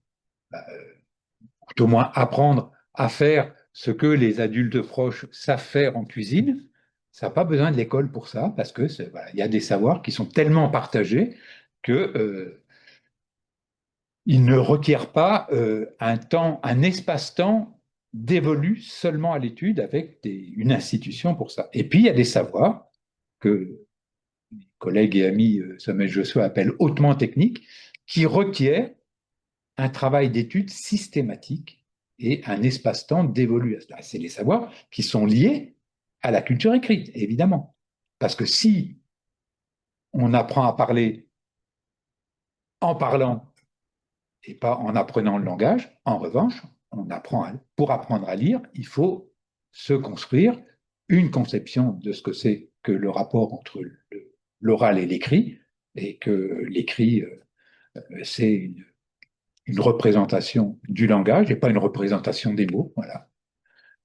tout au moins apprendre à faire ce que les adultes proches savent faire en cuisine, ça n'a pas besoin de l'école pour ça, parce que voilà, y a des savoirs qui sont tellement partagés que ils ne requièrent pas un espace-temps dévolu seulement à l'étude avec une institution pour ça. Et puis, il y a des savoirs que mes collègues et amis Sommet Joshua appellent hautement techniques, qui requièrent un travail d'étude systématique et un espace-temps dévolu à cela. C'est les savoirs qui sont liés à la culture écrite, évidemment. Parce que si on apprend à parler en parlant et pas en apprenant le langage, en revanche, pour apprendre à lire, il faut se construire une conception de ce que c'est que le rapport entre l'oral et l'écrit, et que l'écrit, c'est une représentation du langage et pas une représentation des mots. Voilà.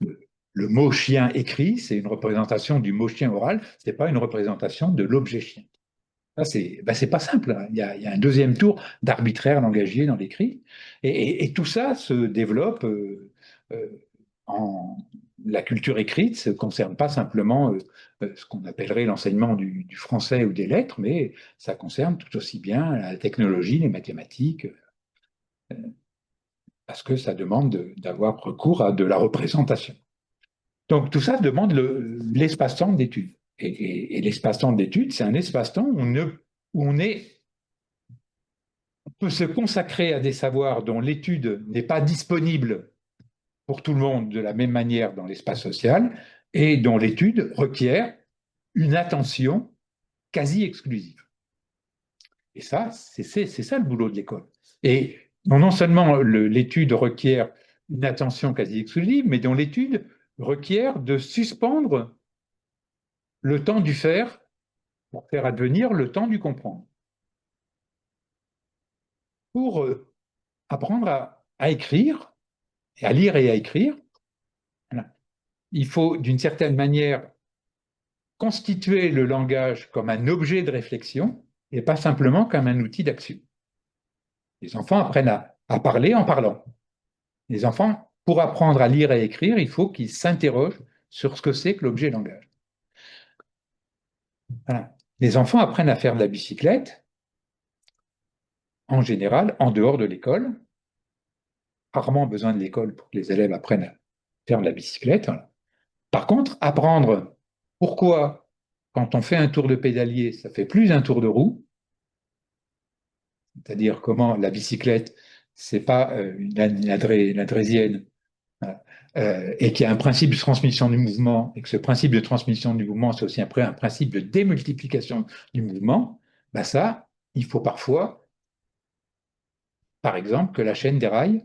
Le mot chien écrit, c'est une représentation du mot chien oral, c'est pas une représentation de l'objet chien. Ça, c'est pas simple. Il y a un deuxième tour d'arbitraire langagier dans l'écrit. Et tout ça se développe en. La culture écrite ne concerne pas simplement ce qu'on appellerait l'enseignement du français ou des lettres, mais ça concerne tout aussi bien la technologie, les mathématiques, parce que ça demande d'avoir recours à de la représentation. Donc tout ça demande l'espace-temps d'étude. Et l'espace-temps d'étude, c'est un espace-temps où on peut se consacrer à des savoirs dont l'étude n'est pas disponible pour tout le monde de la même manière dans l'espace social et dont l'étude requiert une attention quasi exclusive. Et ça, c'est ça le boulot de l'école. Et non seulement l'étude requiert une attention quasi exclusive, mais dont l'étude requiert de suspendre le temps du faire pour faire advenir le temps du comprendre. Pour apprendre à écrire, à lire et à écrire, voilà, il faut d'une certaine manière constituer le langage comme un objet de réflexion et pas simplement comme un outil d'action. Les enfants apprennent à parler en parlant. Les enfants, pour apprendre à lire et à écrire, il faut qu'ils s'interrogent sur ce que c'est que l'objet langage. Voilà. Les enfants apprennent à faire de la bicyclette, en général, en dehors de l'école. Rarement besoin de l'école pour que les élèves apprennent à faire de la bicyclette. Voilà. Par contre, apprendre pourquoi, quand on fait un tour de pédalier, ça fait plus un tour de roue, c'est-à-dire comment la bicyclette, c'est pas une adrésienne, voilà, et qu'il y a un principe de transmission du mouvement, et que ce principe de transmission du mouvement, c'est aussi un principe de démultiplication du mouvement, ben ça, il faut parfois, par exemple, que la chaîne déraille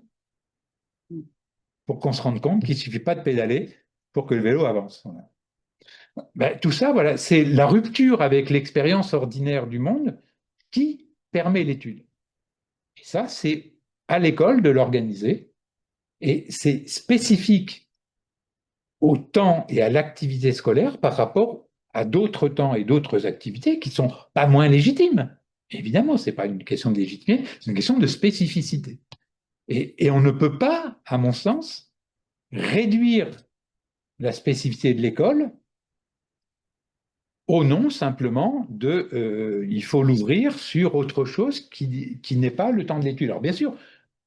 pour qu'on se rende compte qu'il ne suffit pas de pédaler pour que le vélo avance. Voilà. Ben, tout ça, voilà, c'est la rupture avec l'expérience ordinaire du monde qui permet l'étude. Et ça, c'est à l'école de l'organiser. Et c'est spécifique au temps et à l'activité scolaire par rapport à d'autres temps et d'autres activités qui ne sont pas moins légitimes. Évidemment, ce n'est pas une question de légitimité, c'est une question de spécificité. Et on ne peut pas, à mon sens, réduire la spécificité de l'école au nom simplement de il faut l'ouvrir sur autre chose qui n'est pas le temps de l'étude. Alors bien sûr,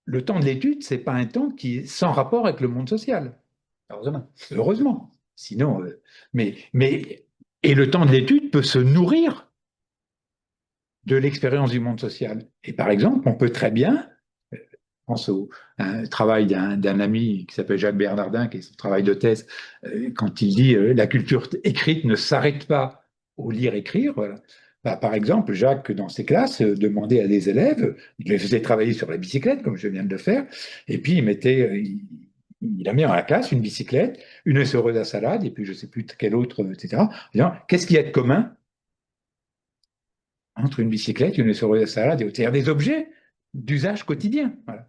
le temps de l'étude, ce n'est pas un temps qui est sans rapport avec le monde social. Heureusement. Heureusement. Sinon, et le temps de l'étude peut se nourrir de l'expérience du monde social. Et par exemple, on peut très bien, je pense au travail d'un ami qui s'appelle Jacques Bernardin, qui est son travail de thèse, quand il dit la culture écrite ne s'arrête pas au lire-écrire. Voilà. Bah, par exemple, Jacques, dans ses classes, demandait à des élèves, il les faisait travailler sur la bicyclette, comme je viens de le faire, et puis il a mis dans la classe une bicyclette, une essoreuse à salade, et puis je ne sais plus quelle autre, etc. Qu'est-ce qu'il y a de commun entre une bicyclette, une essoreuse à salade, c'est-à-dire des objets d'usage quotidien. Voilà.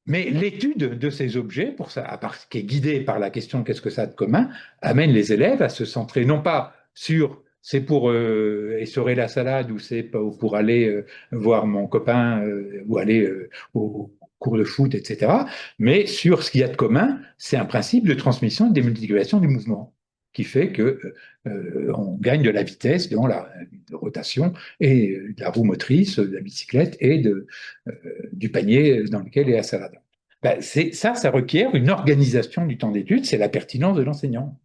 Mais l'étude de ces objets, pour ça, qui est guidée par la question qu'est-ce que ça a de commun, amène les élèves à se centrer non pas sur c'est pour essorer la salade ou c'est pour aller voir mon copain ou aller au cours de foot, etc. Mais sur ce qu'il y a de commun, c'est un principe de transmission et de démultiplication du mouvement qui fait que on gagne de la vitesse dans la rotation et de la roue motrice de la bicyclette et du panier dans lequel est la salade. Ben, ça requiert une organisation du temps d'études, c'est la pertinence de l'enseignant.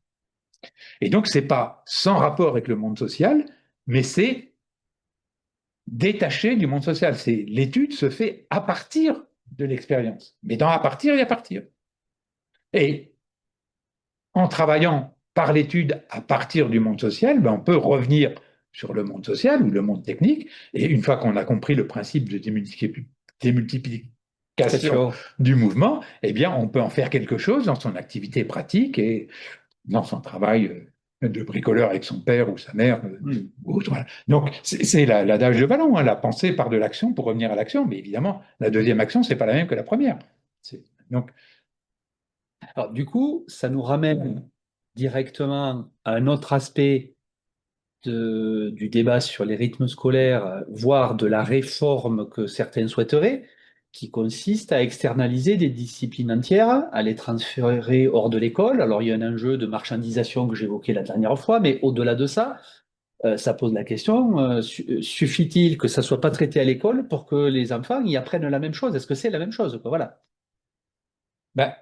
Et donc, c'est pas sans rapport avec le monde social, mais c'est détaché du monde social. L'étude se fait à partir de l'expérience. Mais dans à partir, il y a partir. Et en travaillant par l'étude à partir du monde social, ben on peut revenir sur le monde social ou le monde technique. Et une fois qu'on a compris le principe de démultiplication du mouvement, eh bien, on peut en faire quelque chose dans son activité pratique et dans son travail de bricoleur avec son père ou sa mère. Ou autre, voilà. Donc, c'est l'adage de Vallon, hein, la pensée part de l'action pour revenir à l'action. Mais évidemment, la deuxième action, c'est pas la même que la première. Donc, alors, du coup, ça nous ramène directement à un autre aspect du débat sur les rythmes scolaires, voire de la réforme que certains souhaiteraient, qui consiste à externaliser des disciplines entières, à les transférer hors de l'école. Alors, il y a un enjeu de marchandisation que j'évoquais la dernière fois, mais au-delà de ça, ça pose la question, suffit-il que ça soit pas traité à l'école pour que les enfants y apprennent la même chose? Est-ce que c'est la même chose, quoi? Voilà. ben,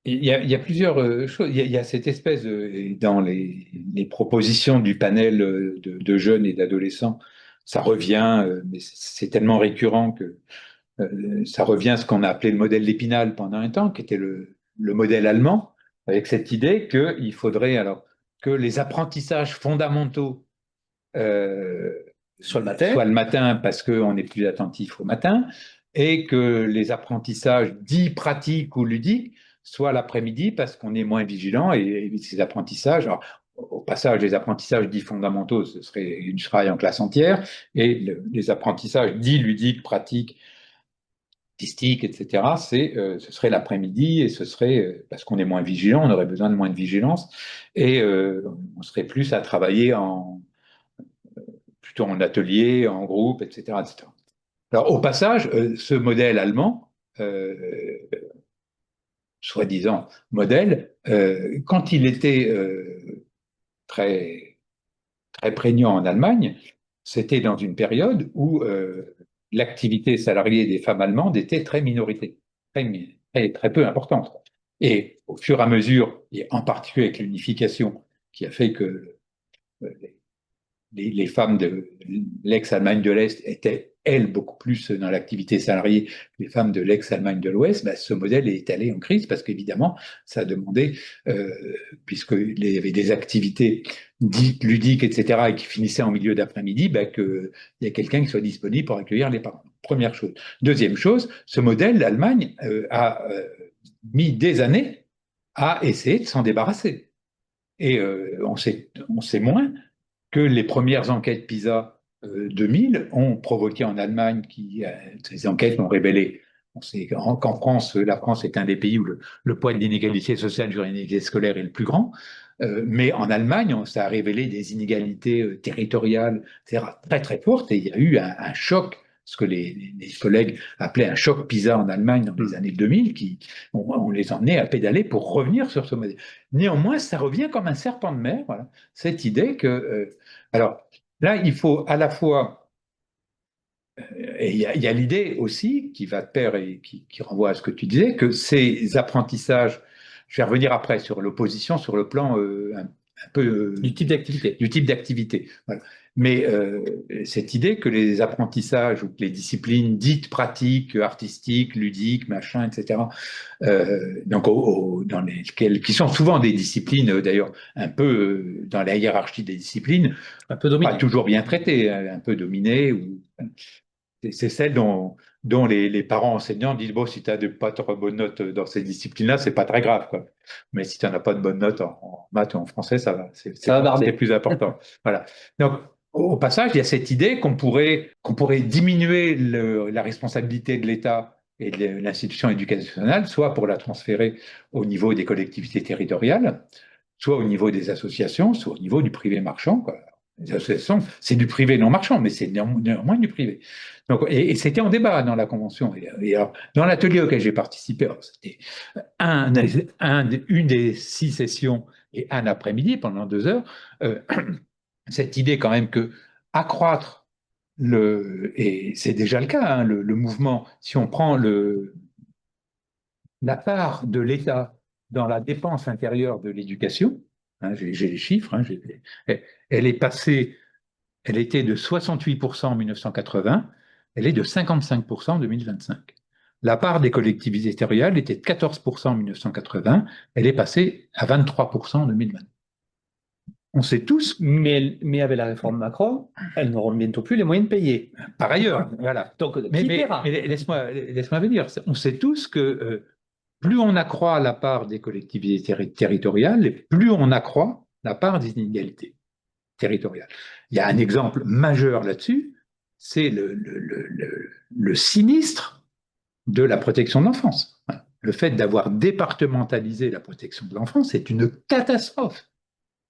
il y a plusieurs choses. Il y a cette espèce dans les propositions du panel de jeunes et d'adolescents, ça revient, mais c'est tellement récurrent que ça revient à ce qu'on a appelé le modèle d'Épinal pendant un temps, qui était le modèle allemand, avec cette idée qu'il faudrait alors que les apprentissages fondamentaux euh, Soit le matin parce qu'on est plus attentif au matin, et que les apprentissages dits pratiques ou ludiques soient l'après-midi parce qu'on est moins vigilant et ces apprentissages, alors, au passage, les apprentissages dits fondamentaux, ce serait une travail en classe entière, et les apprentissages dits ludiques, pratiques, artistiques, etc., ce serait l'après-midi et ce serait, parce qu'on est moins vigilant, on aurait besoin de moins de vigilance et on serait plus à travailler plutôt en atelier, en groupe, etc., etc. Alors, au passage, ce modèle allemand, soi-disant modèle, quand il était très, très prégnant en Allemagne, c'était dans une période où l'activité salariée des femmes allemandes était très minoritaire, très peu importante. Et au fur et à mesure, et en particulier avec l'unification qui a fait que les femmes de l'ex-Allemagne de l'Est étaient, elles, beaucoup plus dans l'activité salariée que les femmes de l'ex-Allemagne de l'Ouest, ben, ce modèle est allé en crise parce qu'évidemment, ça a demandé, puisqu'il y avait des activités dites ludiques, etc., et qui finissaient en milieu d'après-midi, ben, qu'il y ait quelqu'un qui soit disponible pour accueillir les parents. Première chose. Deuxième chose, ce modèle, l'Allemagne a mis des années à essayer de s'en débarrasser. Et on sait moins que les premières enquêtes PISA 2000 ont provoqué en Allemagne, ces enquêtes ont révélé on sait qu'en France, la France est un des pays où le poids de l'inégalité sociale sur l'inégalité scolaire est le plus grand. Mais en Allemagne, ça a révélé des inégalités territoriales, etc., très très fortes. Et il y a eu un choc, ce que les collègues appelaient un choc PISA en Allemagne dans les années 2000, on les emmenait à pédaler pour revenir sur ce modèle. Néanmoins, ça revient comme un serpent de mer, voilà, cette idée que... alors là, il faut à la fois... et il y a l'idée aussi qui va de pair et qui renvoie à ce que tu disais, que ces apprentissages, je vais revenir après sur l'opposition, sur le plan un peu du type d'activité. Du type d'activité. Voilà. Mais cette idée que les apprentissages ou que les disciplines dites pratiques, artistiques, ludiques, machin, etc., donc dans lesquelles, qui sont souvent des disciplines d'ailleurs un peu dans la hiérarchie des disciplines, un peu dominé. Pas toujours bien traitées, un peu dominées ou c'est celle dont les parents enseignants disent bon, si tu n'as pas de bonnes notes dans ces disciplines-là, c'est pas très grave, quoi. Mais si tu n'en as pas de bonnes notes en maths ou en français, ça va, c'est plus important. Voilà. Donc, au passage, il y a cette idée qu'on pourrait diminuer la responsabilité de l'État et de l'institution éducationnelle, soit pour la transférer au niveau des collectivités territoriales, soit au niveau des associations, soit au niveau du privé marchand, quoi. Les associations, c'est du privé non marchand, mais c'est néanmoins du privé. Donc, et c'était en débat dans la Convention. Et alors, dans l'atelier auquel j'ai participé, c'était une des 6 sessions et un après-midi pendant 2 heures, cette idée quand même que accroître et c'est déjà le cas, hein, le mouvement, si on prend la part de l'État dans la dépense intérieure de l'éducation, hein, j'ai les chiffres, hein, elle est passée, elle était de 68% en 1980, elle est de 55% en 2025. La part des collectivités territoriales était de 14% en 1980, elle est passée à 23% en 2020. On sait tous. Mais avec la réforme Macron, elles n'auront bientôt plus les moyens de payer. Par ailleurs, voilà. Donc, Mais, qui mais, paiera? mais laisse-moi venir. On sait tous que plus on accroît la part des collectivités territoriales, et plus on accroît la part des inégalités territoriales. Il y a un exemple majeur là-dessus, c'est le sinistre de la protection de l'enfance. Le fait d'avoir départementalisé la protection de l'enfance est une catastrophe.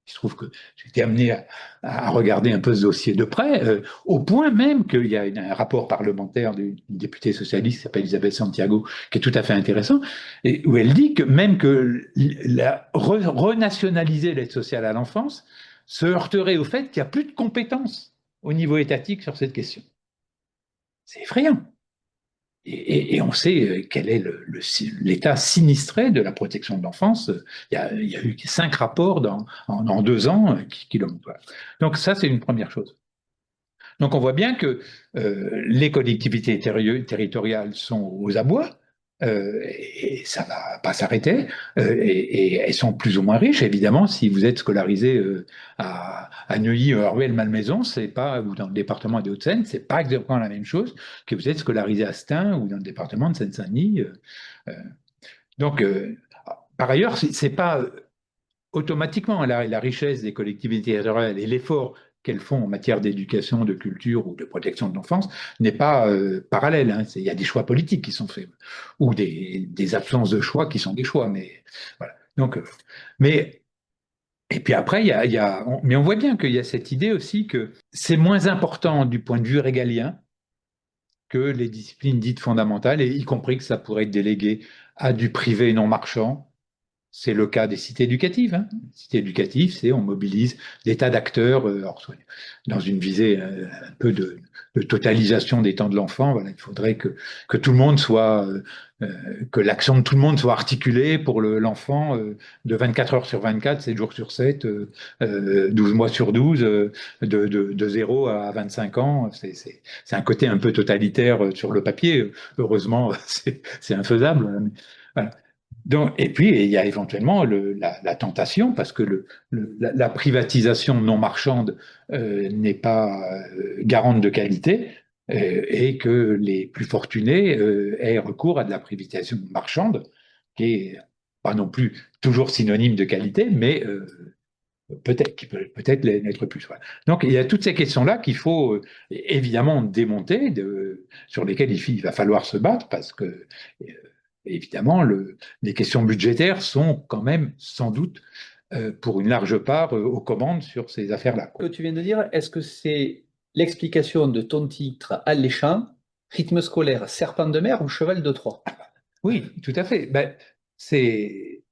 Il se trouve que j'ai été amené à regarder un peu ce dossier de près, au point même qu'il y a un rapport parlementaire d'une députée socialiste qui s'appelle Isabelle Santiago, qui est tout à fait intéressant, et où elle dit que même que renationaliser l'aide sociale à l'enfance se heurterait au fait qu'il n'y a plus de compétences au niveau étatique sur cette question. C'est effrayant. Et on sait quel est l'état sinistré de la protection de l'enfance. Il y a eu 5 rapports en 2 ans qui le montrent. Donc ça, c'est une première chose. Donc on voit bien que les collectivités territoriales sont aux abois, et ça ne va pas s'arrêter, et elles sont plus ou moins riches. Évidemment, si vous êtes scolarisé à Neuilly, Rueil, Malmaison, c'est pas, ou dans le département des Hauts-de-Seine, c'est pas exactement la même chose que vous êtes scolarisé à Stein ou dans le département de Seine-Saint-Denis. Euh, donc, par ailleurs, c'est pas automatiquement la richesse des collectivités territoriales et l'effort qu'elles font en matière d'éducation, de culture ou de protection de l'enfance n'est pas parallèle. Hein. Il y a des choix politiques qui sont faits ou des absences de choix qui sont des choix. Mais voilà. Donc, mais et puis après, mais on voit bien qu'il y a cette idée aussi que c'est moins important du point de vue régalien que les disciplines dites fondamentales, et y compris que ça pourrait être délégué à du privé non marchand. C'est le cas des cités éducatives. Hein. Cités éducatives, c'est on mobilise des tas d'acteurs dans une visée un peu de totalisation des temps de l'enfant. Voilà, il faudrait que tout le monde soit, que l'action de tout le monde soit articulée pour l'enfant de 24 heures sur 24, 7 jours sur 7, 12 mois sur 12, de 0 à 25 ans. C'est un côté un peu totalitaire sur le papier. Heureusement, c'est infaisable. Voilà. Donc, et puis, il y a éventuellement la tentation, parce que la privatisation non marchande n'est pas garante de qualité, et que les plus fortunés aient recours à de la privatisation marchande, qui est pas non plus toujours synonyme de qualité, mais qui peut peut-être l'être plus. Voilà. Donc, il y a toutes ces questions-là qu'il faut évidemment démonter, sur lesquelles il va falloir se battre, parce que évidemment, les questions budgétaires sont quand même sans doute pour une large part aux commandes sur ces affaires-là. Ce que tu viens de dire, est-ce que c'est l'explication de ton titre alléchant, rythme scolaire, serpent de mer ou cheval de Troie? Oui, tout à fait. Ben, c'est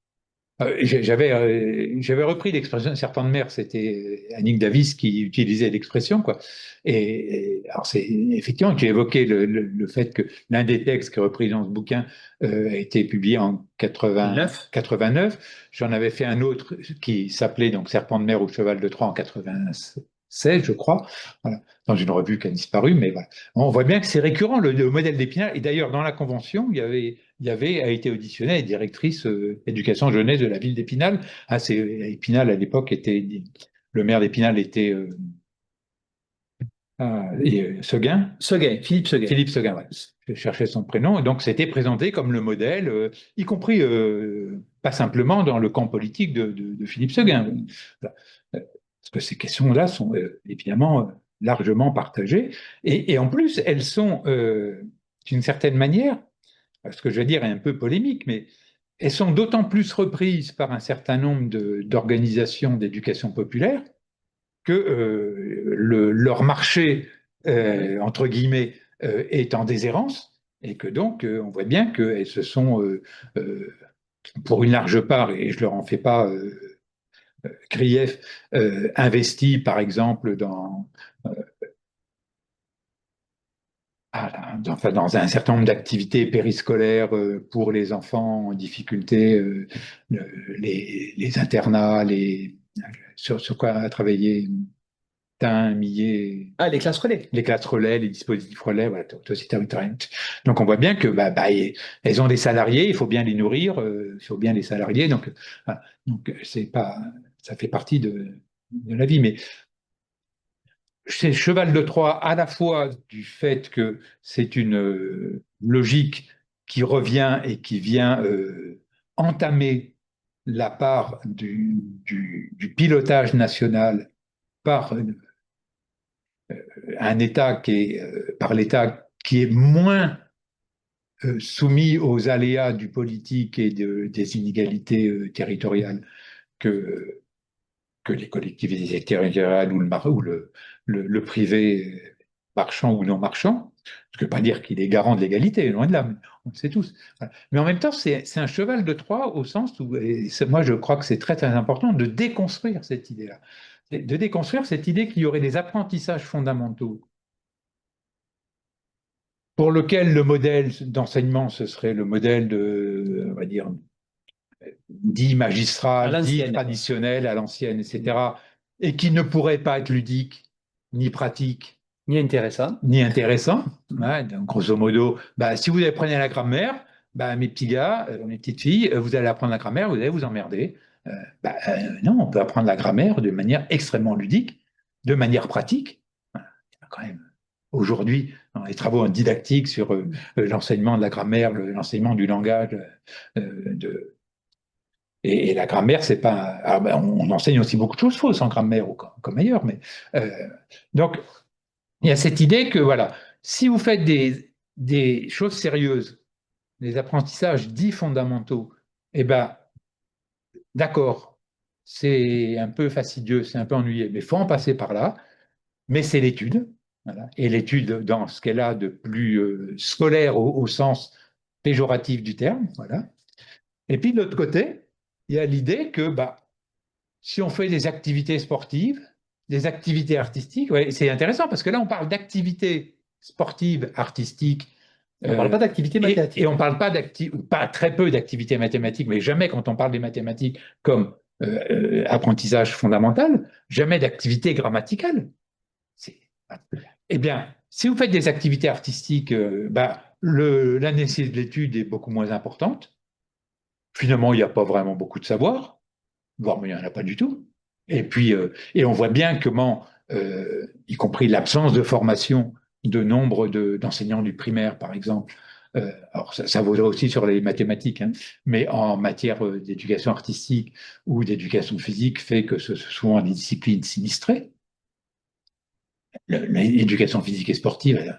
j'avais repris l'expression serpent de mer, c'était Annick Davis qui utilisait l'expression, quoi. Alors c'est effectivement, tu évoqué le fait que l'un des textes qui est repris dans ce bouquin a été publié en 89. J'en avais fait un autre qui s'appelait donc Serpent de mer ou Cheval de Troie en 96, je crois, voilà, dans une revue qui a disparu, mais voilà. On voit bien que c'est récurrent, le modèle d'Épinal. Et d'ailleurs, dans la Convention, a été auditionné la directrice éducation jeunesse de la ville d'Épinal. Ah, Épinal, à l'époque, le maire d'Épinal était Seguin. Philippe Seguin. Philippe Seguin, ouais. Je cherchais son prénom. Et donc, c'était présenté comme le modèle, y compris pas simplement dans le camp politique de Philippe Seguin. Voilà. Parce que ces questions-là sont évidemment largement partagées. Et en plus, elles sont, d'une certaine manière, ce que je vais dire est un peu polémique, mais elles sont d'autant plus reprises par un certain nombre d'organisations d'éducation populaire que leur marché, entre guillemets, est en déshérence, et que donc on voit bien qu'elles se sont, pour une large part, et je leur en fais pas grief, investies par exemple enfin, dans un certain nombre d'activités périscolaires pour les enfants en difficulté, les internats, sur quoi travailler Tain, Millet, Ah, les classes relais. les classes relais, les dispositifs relais, voilà, toi aussi, donc on voit bien que elles ont des salariés, il faut bien les nourrir, il faut bien les salariés, donc, voilà. Donc c'est pas, ça fait partie de la vie, mais c'est cheval de Troie à la fois du fait que c'est une logique qui revient et qui vient entamer la part du pilotage national par un État par l'État qui est moins soumis aux aléas du politique et des inégalités territoriales que, que les collectivités territoriales ou le privé marchand ou non marchand. Ce qui ne veut pas dire qu'il est garant de l'égalité, loin de là, on le sait tous. Voilà. Mais en même temps, c'est un cheval de Troie au sens où, moi je crois que c'est très très important de déconstruire cette idée-là. De déconstruire cette idée qu'il y aurait des apprentissages fondamentaux pour lequel le modèle d'enseignement, ce serait le modèle on va dire, dit À magistral, dit l'ancienne, quoi. traditionnel, à l'ancienne, etc., et qui ne pourrait pas être ludique, ni pratique, Ni intéressant. ni intéressant. Ouais, donc, grosso modo, si vous apprenez la grammaire, mes petits gars, mes petites filles, vous allez apprendre la grammaire, vous allez vous emmerder. Non, on peut apprendre la grammaire de manière extrêmement ludique, de manière pratique. Quand même, aujourd'hui, dans les travaux didactiques sur l'enseignement de la grammaire, l'enseignement du langage, et la grammaire, c'est pas. On enseigne aussi beaucoup de choses fausses en grammaire, ou comme ailleurs, mais donc il y a cette idée que voilà, si vous faites des choses sérieuses, des apprentissages dits fondamentaux, eh ben d'accord, c'est un peu fastidieux, c'est un peu ennuyeux, mais il faut en passer par là. Mais c'est l'étude, voilà. Et l'étude dans ce qu'elle a de plus scolaire au sens péjoratif du terme, voilà. Et puis de l'autre côté, il y a l'idée que si on fait des activités sportives, des activités artistiques, ouais, c'est intéressant parce que là on parle d'activités sportives, artistiques, On ne parle pas d'activité mathématique. et on ne parle pas très peu d'activités mathématiques, mais jamais quand on parle des mathématiques comme apprentissage fondamental, jamais d'activité grammaticale. Eh bien, si vous faites des activités artistiques, la nécessité de l'étude est beaucoup moins importante. Finalement, il n'y a pas vraiment beaucoup de savoir, voire il n'y en a pas du tout. Et puis, et on voit bien comment, y compris l'absence de formation de nombre d'enseignants du primaire, par exemple, alors ça vaudrait aussi sur les mathématiques, hein, mais en matière d'éducation artistique ou d'éducation physique, fait que ce sont souvent des disciplines sinistrées. L'éducation physique et sportive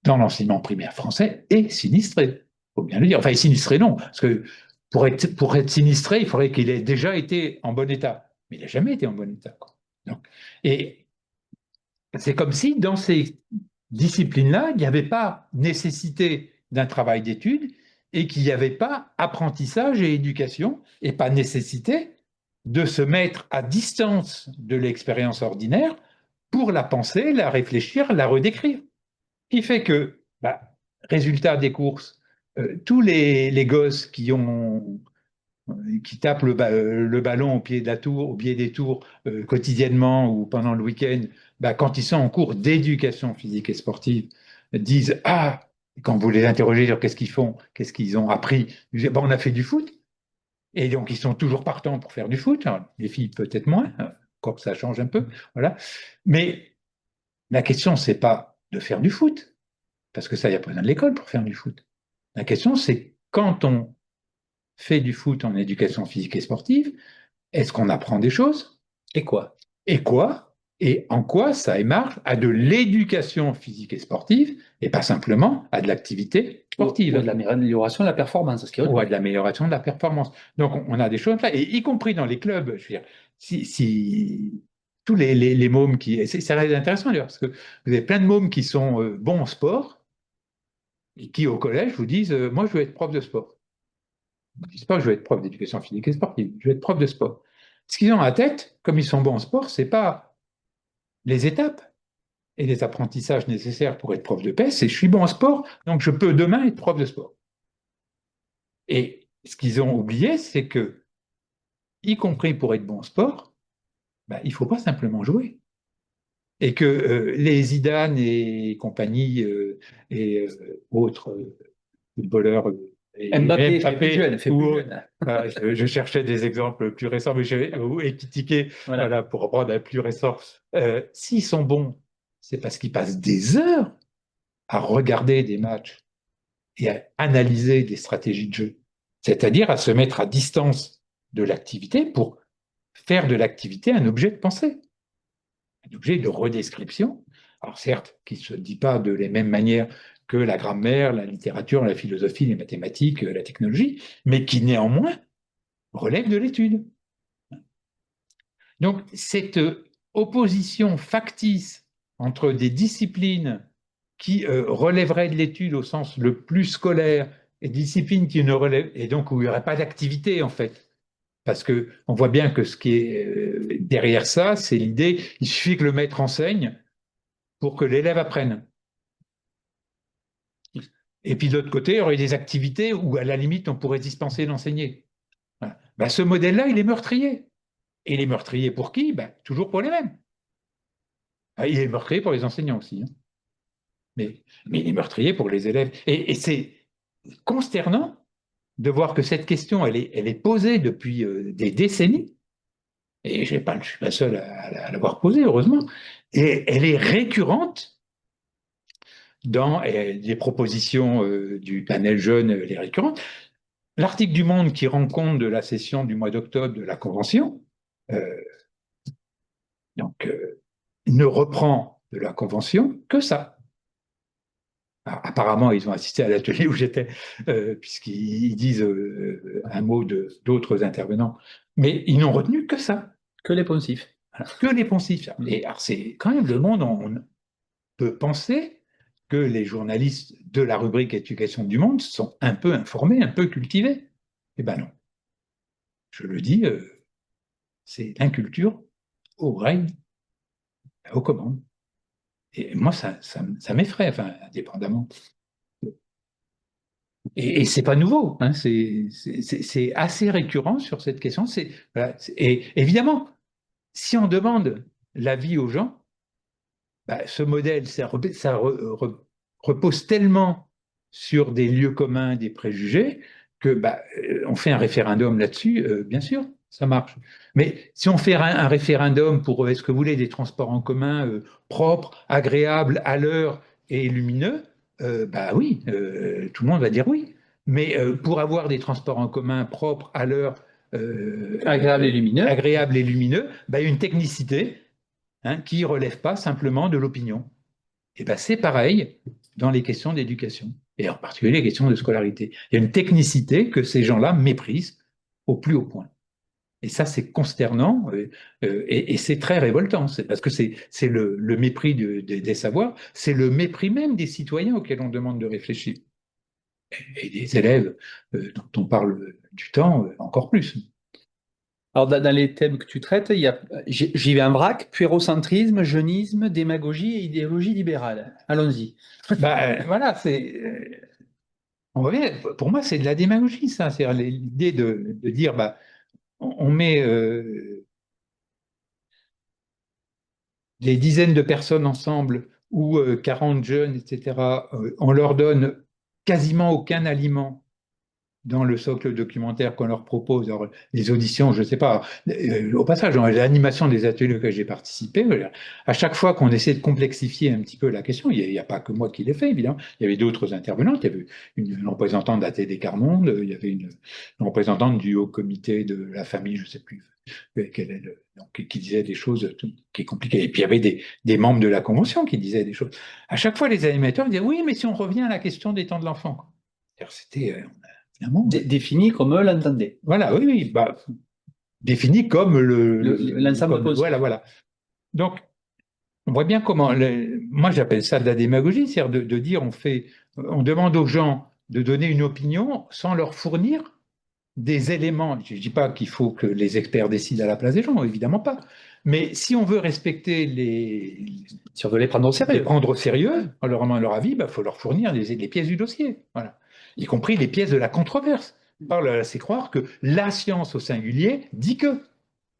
dans l'enseignement primaire français est sinistré. Il faut bien le dire. Enfin, sinistré, non. Parce que pour être sinistré, il faudrait qu'il ait déjà été en bon état. Mais il n'a jamais été en bon état, quoi. Donc, et c'est comme si dans ces disciplines-là, il n'y avait pas nécessité d'un travail d'étude et qu'il n'y avait pas apprentissage et éducation et pas nécessité de se mettre à distance de l'expérience ordinaire pour la penser, la réfléchir, la redécrire. Qui fait que, résultat des courses, tous les gosses qui tapent le ballon au pied de la tour, au pied des tours quotidiennement ou pendant le week-end, quand ils sont en cours d'éducation physique et sportive, disent ah, quand vous les interrogez sur qu'est-ce qu'ils font, qu'est-ce qu'ils ont appris, ils disent on a fait du foot. Et donc ils sont toujours partants pour faire du foot. Alors, les filles peut-être moins, encore que ça change un peu, voilà. Mais la question c'est pas de faire du foot, parce que ça, il n'y a pas besoin de l'école pour faire du foot. La question, c'est quand on fait du foot en éducation physique et sportive, est-ce qu'on apprend des choses? Et quoi? Et quoi? Et en quoi ça émarge à de l'éducation physique et sportive, et pas simplement à de l'activité sportive. Ou de l'amélioration de la performance. Ou à de l'amélioration de la performance. Donc, on a des choses là, et y compris dans les clubs, je veux dire, si tous les mômes qui... et c'est intéressant d'ailleurs, parce que vous avez plein de mômes qui sont bons en sport, et qui au collège vous disent moi je veux être prof de sport. Ils ne disent pas je veux être prof d'éducation physique et sportive, je veux être prof de sport. Ce qu'ils ont à la tête, comme ils sont bons en sport, c'est pas les étapes et les apprentissages nécessaires pour être prof de PS, c'est je suis bon en sport, donc je peux demain être prof de sport. Et ce qu'ils ont oublié, c'est que, y compris pour être bon en sport, ben, il ne faut pas simplement jouer. Et que les Zidane et compagnie et autres footballeurs Mbappé, fait plus Mbappé jeune, fait ou plus autres, jeune. je cherchais des exemples plus récents, mais et critiquer, Voilà. voilà, pour reprendre un plus récent. S'ils sont bons, c'est parce qu'ils passent des heures à regarder des matchs et à analyser des stratégies de jeu, c'est-à-dire à se mettre à distance de l'activité pour faire de l'activité un objet de pensée, un objet de redescription. Alors certes, qui ne se dit pas de la même manière que la grammaire, la littérature, la philosophie, les mathématiques, la technologie, mais qui néanmoins relève de l'étude. Donc cette opposition factice entre des disciplines qui relèveraient de l'étude au sens le plus scolaire et disciplines qui ne relèvent, et donc où il n'y aurait pas d'activité en fait. Parce qu'on voit bien que ce qui est derrière ça, c'est l'idée, il suffit que le maître enseigne pour que l'élève apprenne. Et puis de l'autre côté, il y aurait des activités où à la limite on pourrait dispenser d'enseigner. Voilà. Ben, ce modèle-là, il est meurtrier. Et il est meurtrier pour qui? Ben, toujours pour les mêmes. Il est meurtrier pour les enseignants aussi. Hein. Mais il est meurtrier pour les élèves. Et c'est consternant de voir que cette question, elle est posée depuis des décennies. Et je ne suis pas seul à l'avoir posée, heureusement. Et elle est récurrente dans les propositions du panel jeune, elle est récurrente. L'article du Monde qui rend compte de la session du mois d'octobre de la Convention, euh, donc, ne reprend de la Convention que ça. Alors, apparemment, ils ont assisté à l'atelier où j'étais, puisqu'ils disent un mot d'autres intervenants, mais ils n'ont retenu que ça. Que les poncifs. Alors, que les poncifs. Et alors, c'est quand même le monde, on peut penser que les journalistes de la rubrique Éducation du Monde sont un peu informés, un peu cultivés. Eh ben non. Je le dis, c'est l'inculture au règne, aux commandes. Et moi, ça m'effraie, enfin, indépendamment. Et c'est pas nouveau, hein, c'est assez récurrent sur cette question. Voilà, et évidemment, si on demande l'avis aux gens, bah, ce modèle, repose tellement sur des lieux communs, des préjugés, que bah, on fait un référendum là-dessus, bien sûr, ça marche. Mais si on fait un référendum pour, est-ce que vous voulez des transports en commun propres, agréables, à l'heure et lumineux, bah oui, tout le monde va dire oui. Mais pour avoir des transports en commun propres, à l'heure, Agréable et lumineux. agréables et lumineux, bah, il y a une technicité qui ne relève pas simplement de l'opinion. Et ben c'est pareil dans les questions d'éducation, et en particulier les questions de scolarité. Il y a une technicité que ces gens-là méprisent au plus haut point. Et ça, c'est consternant et c'est très révoltant. C'est parce que c'est le mépris des savoirs, c'est le mépris même des citoyens auxquels on demande de réfléchir. Et des élèves dont on parle du temps, encore plus. Alors, dans les thèmes que tu traites, j'y vais en vrac, puérocentrisme, jeunisme, démagogie et idéologie libérale. Allons-y. Ben, voilà, on revient, pour moi, c'est de la démagogie, ça. C'est l'idée de dire, bah, on met des dizaines de personnes ensemble ou 40 jeunes, etc. On leur donne quasiment aucun aliment dans le socle documentaire qu'on leur propose. Alors, les auditions, je ne sais pas. Au passage, dans l'animation des ateliers auxquels j'ai participé, à chaque fois qu'on essaie de complexifier un petit peu la question, il n'y a pas que moi qui l'ai fait, évidemment. Il y avait d'autres intervenantes. Il y avait une représentante d'ATD Carmonde, il y avait une représentante du Haut Comité de la famille, je ne sais plus, donc, qui disait des choses qui est compliquées. Et puis il y avait des membres de la Convention qui disaient des choses. À chaque fois, les animateurs disaient oui, mais si on revient à la question des temps de l'enfant. C'était Défini comme eux l'entendaient. voilà, oui, bah, défini comme L'ensemble de voilà, voilà. Donc, on voit bien comment, moi j'appelle ça de la démagogie, c'est-à-dire de dire on demande aux gens de donner une opinion sans leur fournir des éléments. Je ne dis pas qu'il faut que les experts décident à la place des gens, évidemment pas. Mais si on veut respecter Si on veut les prendre au les sérieux. prendre au sérieux, en leur demandant leur avis, il faut leur fournir les pièces du dossier. Voilà. Y compris les pièces de la controverse. C'est croire que la science au singulier dit que.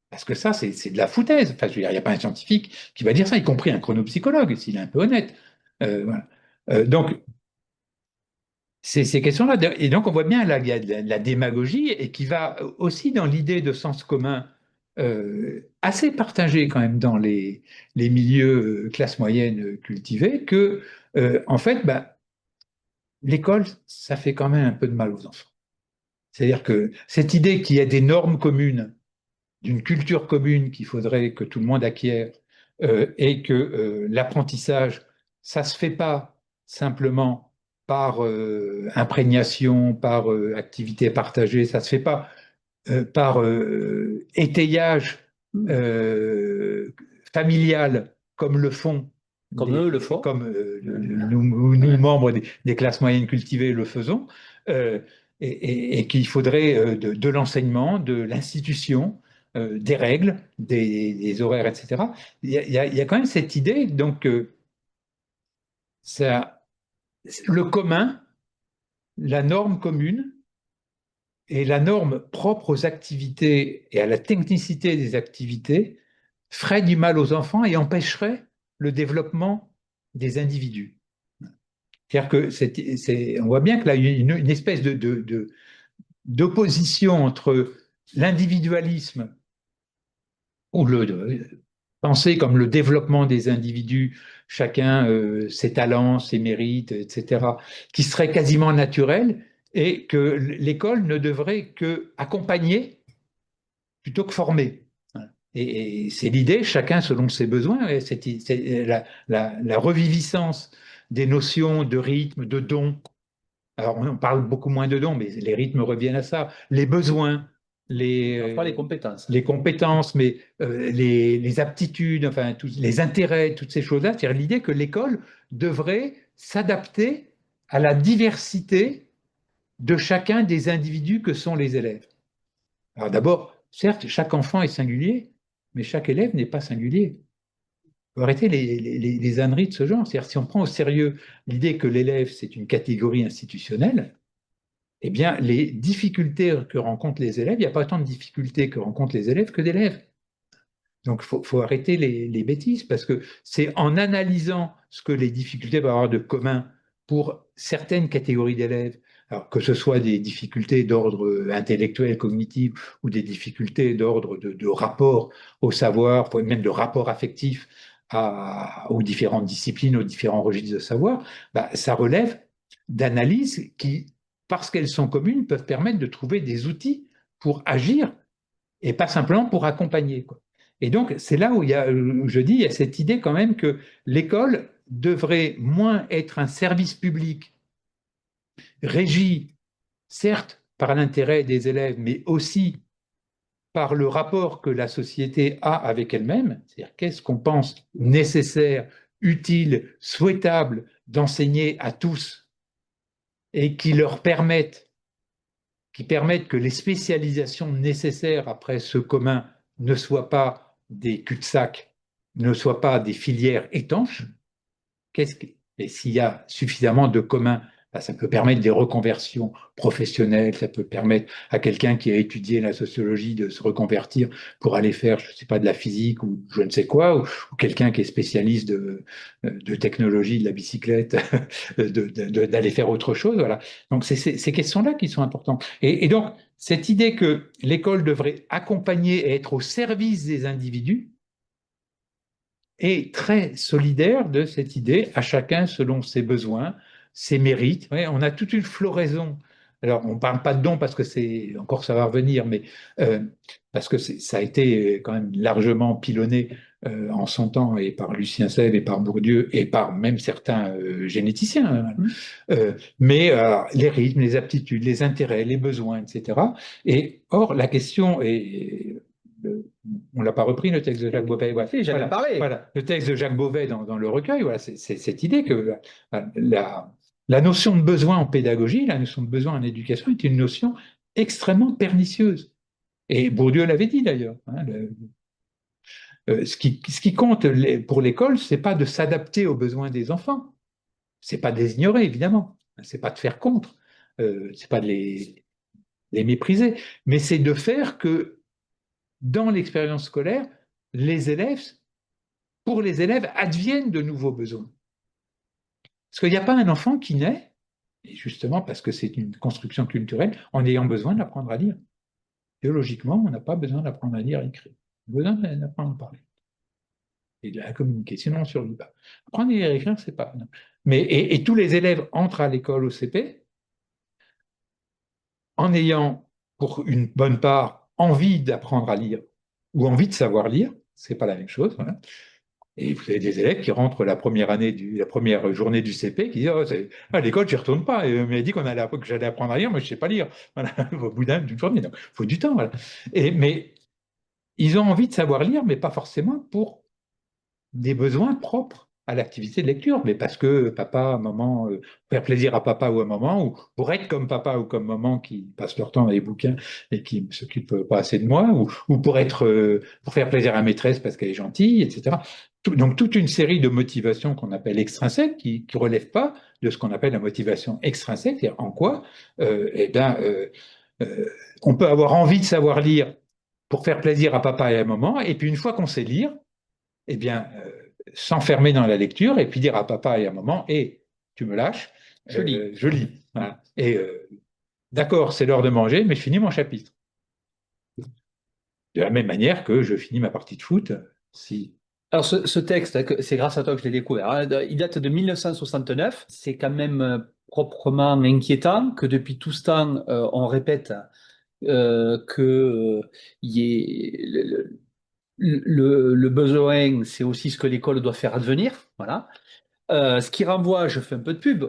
Parce que ça, c'est de la foutaise. Enfin, je veux dire, il n'y a pas un scientifique qui va dire ça, y compris un chronopsychologue, s'il est un peu honnête. Voilà. Donc, ces questions-là. Et donc, on voit bien là, il y a de la démagogie et qui va aussi dans l'idée de sens commun assez partagée quand même dans les milieux classe moyenne cultivés que, en fait, bah, l'école, ça fait quand même un peu de mal aux enfants. C'est-à-dire que cette idée qu'il y a des normes communes, d'une culture commune qu'il faudrait que tout le monde acquiert et que l'apprentissage, ça se fait pas simplement par imprégnation, par activité partagée, ça se fait pas par étayage euh, familial comme le font Comme eux le font. comme nous, membres des classes moyennes cultivées le faisons, euh, et qu'il faudrait de l'enseignement, de l'institution, des règles, des horaires, etc. Il y a quand même cette idée, donc ça, le commun, la norme commune, et la norme propre aux activités et à la technicité des activités ferait du mal aux enfants et empêcherait le développement des individus. C'est-à-dire que on voit bien que là, il y a une espèce d'opposition entre l'individualisme ou penser comme le développement des individus, chacun ses talents, ses mérites, etc., qui serait quasiment naturel et que l'école ne devrait que accompagner plutôt que former. Et c'est l'idée, chacun selon ses besoins, et c'est la reviviscence des notions de rythme, de don. Alors on parle beaucoup moins de dons, mais les rythmes reviennent à ça. Les besoins, Parfois les compétences. les compétences, mais les aptitudes, enfin les intérêts, toutes ces choses-là. C'est-à-dire l'idée que l'école devrait s'adapter à la diversité de chacun des individus que sont les élèves. Alors d'abord, certes, chaque enfant est singulier, mais chaque élève n'est pas singulier. Il faut arrêter les âneries de ce genre. C'est-à-dire si on prend au sérieux l'idée que l'élève, c'est une catégorie institutionnelle, eh bien, les difficultés que rencontrent les élèves, il n'y a pas autant de difficultés que rencontrent les élèves que d'élèves. Donc, faut arrêter les bêtises, parce que c'est en analysant ce que les difficultés peuvent avoir de commun pour certaines catégories d'élèves, alors que ce soit des difficultés d'ordre intellectuel, cognitif, ou des difficultés d'ordre de rapport au savoir, même de rapport affectif aux différentes disciplines, aux différents registres de savoir, bah, ça relève d'analyses qui, parce qu'elles sont communes, peuvent permettre de trouver des outils pour agir et pas simplement pour accompagner, quoi. Et donc, c'est là où je dis, il y a cette idée quand même que l'école devrait moins être un service public régi, certes, par l'intérêt des élèves, mais aussi par le rapport que la société a avec elle-même, c'est-à-dire qu'est-ce qu'on pense nécessaire, utile, souhaitable d'enseigner à tous et qui permettent que les spécialisations nécessaires après ce commun ne soient pas des cul-de-sac, ne soient pas des filières étanches. Et s'il y a suffisamment de communs, ça peut permettre des reconversions professionnelles, ça peut permettre à quelqu'un qui a étudié la sociologie de se reconvertir pour aller faire, je ne sais pas, de la physique ou je ne sais quoi, ou quelqu'un qui est spécialiste de technologie, de la bicyclette, d'aller faire autre chose. Voilà. Donc, c'est ces questions-là qui sont importantes. Et donc, cette idée que l'école devrait accompagner et être au service des individus, est très solidaire de cette idée, à chacun selon ses besoins, ses mérites. Ouais, on a toute une floraison. Alors, on ne parle pas de dons parce que c'est encore ça va revenir, mais parce que ça a été quand même largement pilonné en son temps et par Lucien Sèvres et par Bourdieu et par même certains généticiens. Hein. Mais les rythmes, les aptitudes, les intérêts, les besoins, etc. Et or, la question est on ne l'a pas repris, le texte de Jacques Beauvais. Voilà, Si, j'en ai parlé. voilà. Le texte de Jacques Beauvais dans le recueil, voilà, c'est cette idée que la notion de besoin en pédagogie, la notion de besoin en éducation est une notion extrêmement pernicieuse. Et Bourdieu l'avait dit d'ailleurs. Hein, ce qui compte pour l'école, c'est pas de s'adapter aux besoins des enfants, c'est pas de les ignorer évidemment, c'est pas de faire contre, c'est pas de les mépriser, mais c'est de faire que dans l'expérience scolaire, les élèves, pour les élèves, adviennent de nouveaux besoins. Parce qu'il n'y a pas un enfant qui naît, et justement parce que c'est une construction culturelle, en ayant besoin d'apprendre à lire. Biologiquement, on n'a pas besoin d'apprendre à lire et écrire. On a besoin d'apprendre à parler et de la communiquer, sinon on ne survit pas. Apprendre à lire et écrire, c'est pas. Non. Mais, et tous les élèves entrent à l'école au CP en ayant, pour une bonne part, envie d'apprendre à lire ou envie de savoir lire, c'est pas la même chose. Voilà. Et vous avez des élèves qui rentrent la première journée du CP qui disent oh, à l'école, je n'y retourne pas. Et on m'a dit que j'allais apprendre à lire, mais je ne sais pas lire. Voilà, au bout d'une journée. Donc, il faut du temps. Voilà. Mais ils ont envie de savoir lire, mais pas forcément pour des besoins propres à l'activité de lecture, mais parce que papa, maman, faire plaisir à papa ou à maman, ou pour être comme papa ou comme maman qui passent leur temps dans les bouquins et qui ne s'occupent pas assez de moi, ou pour faire plaisir à la maîtresse parce qu'elle est gentille, etc. Donc toute une série de motivations qu'on appelle extrinsèques, qui ne relèvent pas de ce qu'on appelle la motivation extrinsèque, c'est-à-dire en quoi euh, on peut avoir envie de savoir lire pour faire plaisir à papa et à maman, et puis une fois qu'on sait lire, eh bien, s'enfermer dans la lecture et puis dire à papa et à maman, hé, tu me lâches, Je lis. je lis. Voilà. Et d'accord, c'est l'heure de manger, mais je finis mon chapitre. De la même manière que je finis ma partie de foot, si. Alors, ce texte, c'est grâce à toi que je l'ai découvert, hein. Il date de 1969. C'est quand même proprement inquiétant que depuis tout ce temps, on répète que y ait le besoin, c'est aussi ce que l'école doit faire advenir. Voilà. Ce qui renvoie, je fais un peu de pub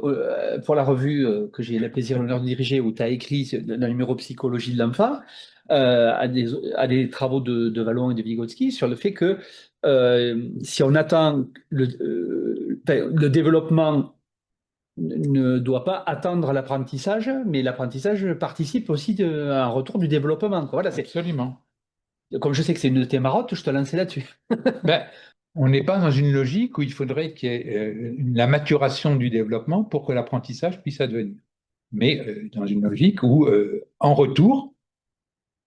pour la revue que j'ai le plaisir et l'honneur de diriger, où tu as écrit le numéro Psychologie de l'enfant, à des travaux de Vallon et de Vygotsky sur le fait que si on attend le développement ne doit pas attendre l'apprentissage, mais l'apprentissage participe aussi à un retour du développement, quoi. Voilà, Absolument. comme je sais que c'est une de tes marottes, je te lançais là-dessus. Ben, on n'est pas dans une logique où il faudrait qu'il y ait la maturation du développement pour que l'apprentissage puisse advenir. Mais dans une logique où, en retour,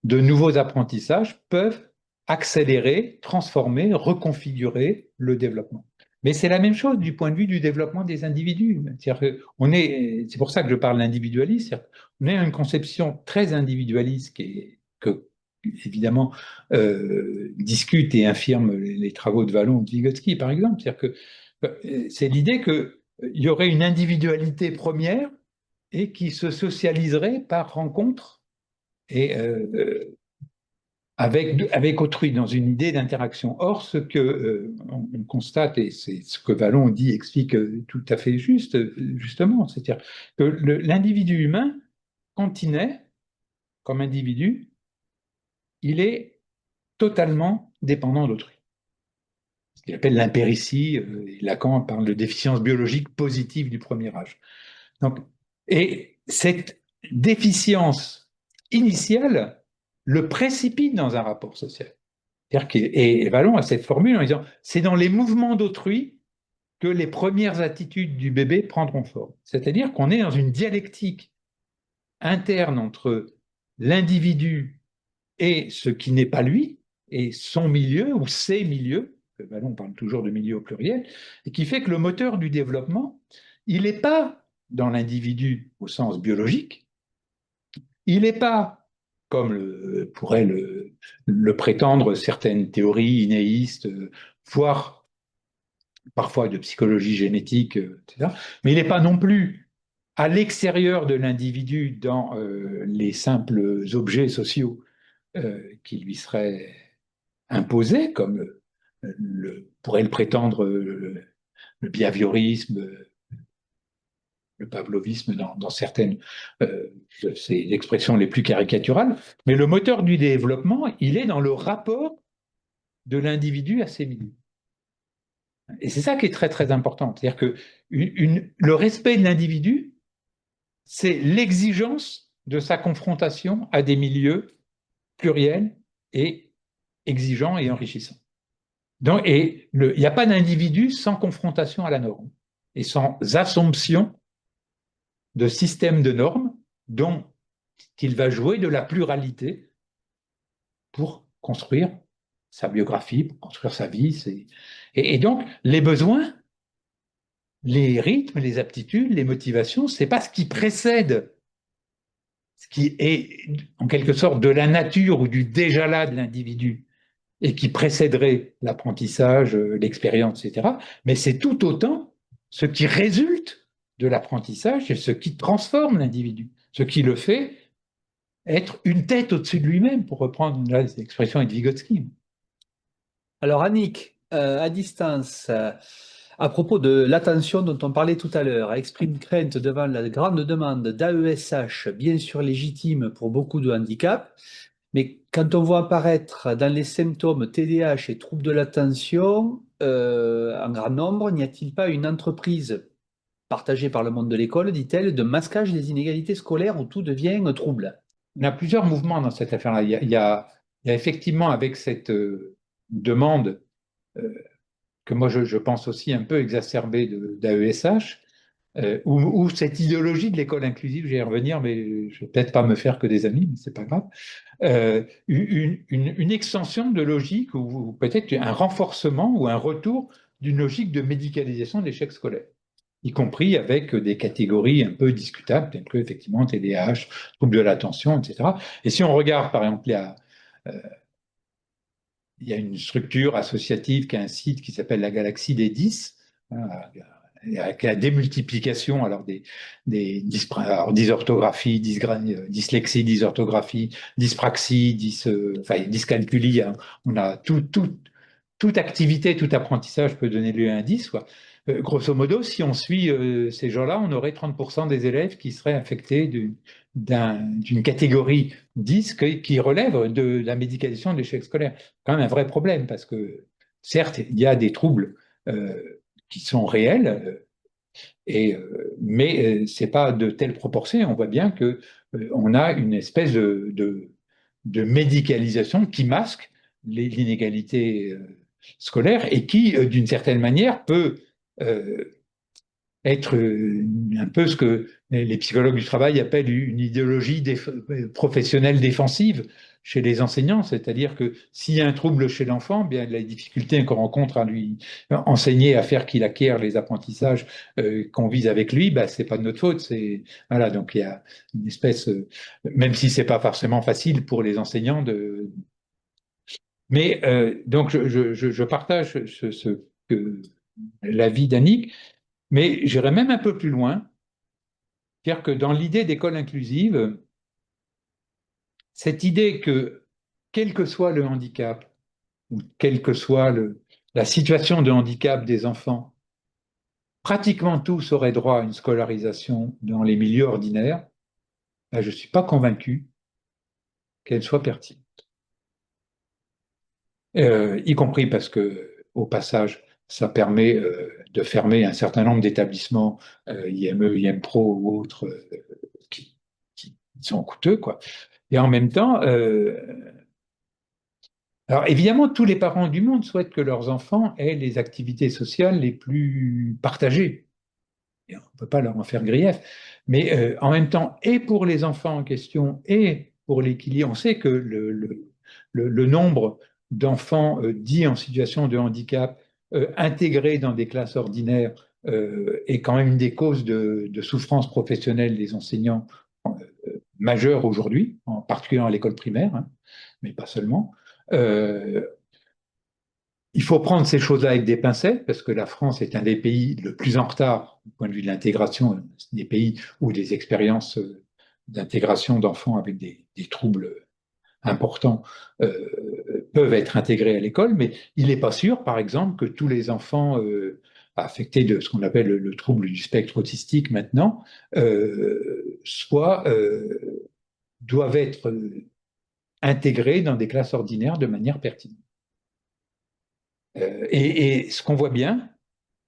de nouveaux apprentissages peuvent accélérer, transformer, reconfigurer le développement. Mais c'est la même chose du point de vue du développement des individus. C'est pour ça que je parle d'individualisme. On est à une conception très individualiste que évidemment, discute et infirme les travaux de Vallon ou de Vygotsky, par exemple. C'est l'idée qu'il y aurait une individualité première et qui se socialiserait par rencontre et avec autrui, dans une idée d'interaction. Or, ce que on constate, et c'est ce que Vallon dit, explique tout à fait justement, c'est-à-dire que l'individu humain, quand il naît, comme individu, il est totalement dépendant d'autrui. Ce qu'il appelle l'impéritie, Lacan parle de déficience biologique positive du premier âge. Donc, et cette déficience initiale le précipite dans un rapport social. Et Vallon a cette formule en disant c'est dans les mouvements d'autrui que les premières attitudes du bébé prendront forme. C'est-à-dire qu'on est dans une dialectique interne entre l'individu et ce qui n'est pas lui, et son milieu ou ses milieux, Vallon parle toujours de milieu au pluriel, et qui fait que le moteur du développement, il n'est pas dans l'individu au sens biologique, il n'est pas, comme pourraient le prétendre certaines théories innéistes, voire parfois de psychologie génétique, etc., mais il n'est pas non plus à l'extérieur de l'individu dans les simples objets sociaux qui lui seraient imposés, comme pourrait le prétendre le behaviorisme, le pavlovisme dans certaines de ses expressions les plus caricaturales, mais le moteur du développement, il est dans le rapport de l'individu à ses milieux. Et c'est ça qui est très très important. C'est-à-dire que le respect de l'individu, c'est l'exigence de sa confrontation à des milieux pluriels et exigeants et enrichissants. Donc, et il n'y a pas d'individu sans confrontation à la norme et sans assomption de système de normes dont il va jouer de la pluralité pour construire sa biographie, pour construire sa vie. Et donc, les besoins, les rythmes, les aptitudes, les motivations, c'est pas ce qui précède, ce qui est en quelque sorte de la nature ou du déjà là de l'individu et qui précéderait l'apprentissage, l'expérience, etc. Mais c'est tout autant ce qui résulte de l'apprentissage et ce qui transforme l'individu, ce qui le fait être une tête au-dessus de lui-même, pour reprendre l'expression de Vygotsky. Alors, Annick, à distance, à propos de l'attention dont on parlait tout à l'heure, elle exprime crainte devant la grande demande d'AESH, bien sûr légitime pour beaucoup de handicaps, mais quand on voit apparaître dans les symptômes TDAH et troubles de l'attention en grand nombre, n'y a-t-il pas une entreprise partagée par le monde de l'école, dit-elle, de masquage des inégalités scolaires où tout devient trouble? Il y a plusieurs mouvements dans cette affaire-là. Il y a effectivement, avec cette demande que moi je pense aussi un peu exacerbée d'AESH, ou cette idéologie de l'école inclusive, je vais y revenir, mais je vais peut-être pas me faire que des amis, mais c'est pas grave, une extension de logique ou peut-être un renforcement ou un retour d'une logique de médicalisation de l'échec scolaire, y compris avec des catégories un peu discutables, telles que effectivement TDAH, troubles de l'attention, etc. Et si on regarde, par exemple, il y a une structure associative qui a un site qui s'appelle la Galaxie des 10, avec la démultiplication alors des dysorthographies, dyslexie, dysorthographie, dyspraxie, enfin, dyscalculie. Hein. On a toute activité, tout apprentissage peut donner lieu à un 10. Quoi. Grosso modo, si on suit ces gens-là, on aurait 30% des élèves qui seraient affectés d'une catégorie 10 qui relève de la médicalisation de l'échec scolaire. C'est quand même un vrai problème parce que, certes, il y a des troubles qui sont réels, mais ce n'est pas de telles proportions. On voit bien qu'on a une espèce de médicalisation qui masque l'inégalité scolaire et qui, d'une certaine manière, peut être un peu ce que les psychologues du travail appellent une idéologie professionnelle défensive chez les enseignants, c'est-à-dire que s'il y a un trouble chez l'enfant, bien la difficulté qu'on rencontre à lui enseigner à faire qu'il acquiert les apprentissages qu'on vise avec lui, bah, c'est pas de notre faute. Voilà, donc il y a une espèce, même si c'est pas forcément facile pour les enseignants mais donc je partage l'avis d'Annick. Mais j'irais même un peu plus loin, c'est-à-dire que dans l'idée d'école inclusive, cette idée que, quel que soit le handicap, ou quelle que soit la situation de handicap des enfants, pratiquement tous auraient droit à une scolarisation dans les milieux ordinaires, ben, je ne suis pas convaincu qu'elle soit pertinente. Y compris parce que, au passage, ça permet de fermer un certain nombre d'établissements IME, IMPRO ou autres qui sont coûteux, quoi. Et en même temps, alors évidemment, tous les parents du monde souhaitent que leurs enfants aient les activités sociales les plus partagées. Et on ne peut pas leur en faire grief. Mais en même temps, et pour les enfants en question, et pour l'équilibre, on sait que le nombre d'enfants dits en situation de handicap intégrés dans des classes ordinaires est quand même une des causes de souffrance professionnelle des enseignants majeure aujourd'hui, en particulier à l'école primaire, hein, mais pas seulement. Il faut prendre ces choses-là avec des pincettes, parce que la France est un des pays le plus en retard du point de vue de l'intégration, des pays où des expériences d'intégration d'enfants avec des troubles importants peuvent être intégrés à l'école, mais il n'est pas sûr, par exemple, que tous les enfants affectés de ce qu'on appelle le trouble du spectre autistique maintenant, soit doivent être intégrés dans des classes ordinaires de manière pertinente. Et ce qu'on voit bien,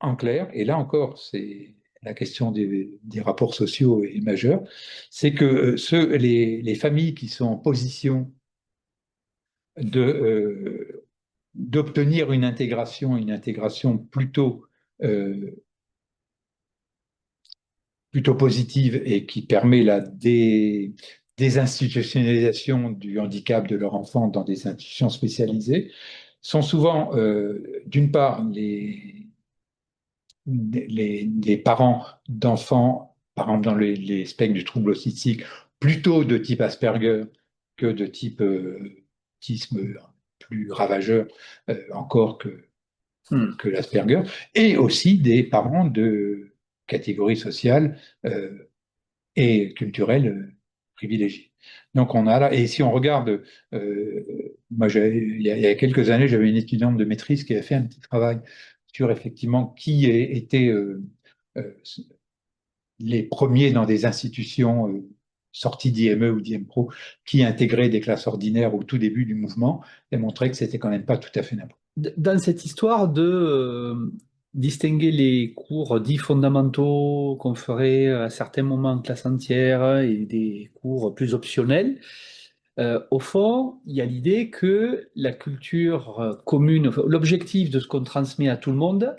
en clair, et là encore, c'est la question des rapports sociaux est majeure, c'est que les familles qui sont en position d'obtenir une intégration euh, plutôt positive et qui permet la désinstitutionnalisation du handicap de leur enfant dans des institutions spécialisées, sont souvent, d'une part, les parents d'enfants, par exemple dans les spectres du trouble autistique, plutôt de type Asperger que de type autisme plus ravageur encore que l'Asperger, et aussi des parents de catégories sociales et culturelles privilégiées. Donc on a là, et si on regarde, moi il y a quelques années, j'avais une étudiante de maîtrise qui avait fait un petit travail sur effectivement qui était euh, les premiers dans des institutions sorties d'IME ou d'IMPRO qui intégraient des classes ordinaires au tout début du mouvement et montraient que c'était quand même pas tout à fait n'importe. Dans cette histoire de distinguer les cours dits fondamentaux qu'on ferait à certains moments en classe entière et des cours plus optionnels, au fond, il y a l'idée que la culture commune, enfin, l'objectif de ce qu'on transmet à tout le monde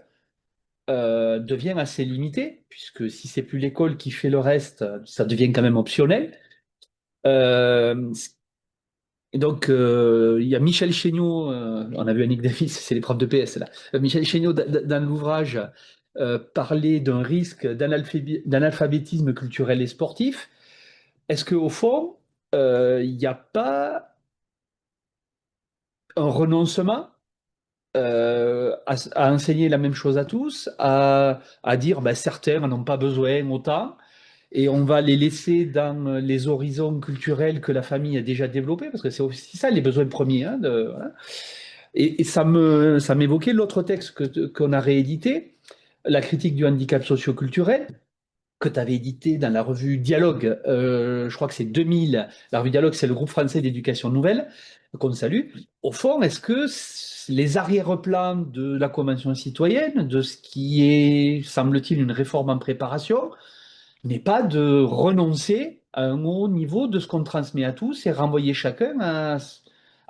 devient assez limité, puisque si c'est plus l'école qui fait le reste, ça devient quand même optionnel. Euh, et donc, il y a Michel Chéniaud, on a vu Annick Davis, c'est les profs de PS là. Michel Chéniaud, dans l'ouvrage, parlait d'un risque d'analphabétisme culturel et sportif. Est-ce qu'au fond, il n'y a pas un renoncement à enseigner la même chose à tous, à dire ben, certains n'en ont pas besoin autant, et on va les laisser dans les horizons culturels que la famille a déjà développés, parce que c'est aussi ça les besoins premiers. Hein, voilà. Et ça m'évoquait l'autre texte qu'on a réédité, La critique du handicap socio-culturel, que tu avais édité dans la revue Dialogue, je crois que c'est 2000. La revue Dialogue, c'est le groupe français d'éducation nouvelle, qu'on salue. Au fond, est-ce que les arrière-plans de la Convention citoyenne, de ce qui est, semble-t-il, une réforme en préparation, n'est pas de renoncer à un haut niveau de ce qu'on transmet à tous et renvoyer chacun à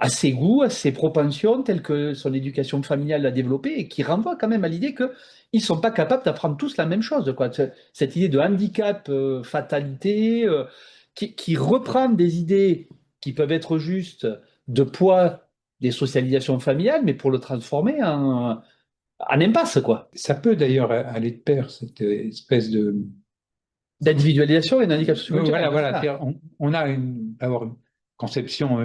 ses goûts, à ses propensions, telles que son éducation familiale l'a développée, et qui renvoie quand même à l'idée qu'ils ne sont pas capables d'apprendre tous la même chose, quoi. Cette idée de handicap, fatalité, qui reprend des idées qui peuvent être justes de poids des socialisations familiales, mais pour le transformer en impasse, quoi. Ça peut d'ailleurs aller de pair, cette espèce de... D'individualisation et d'handicap Voilà, socioculturel. voilà. Ah. On a avoir une conception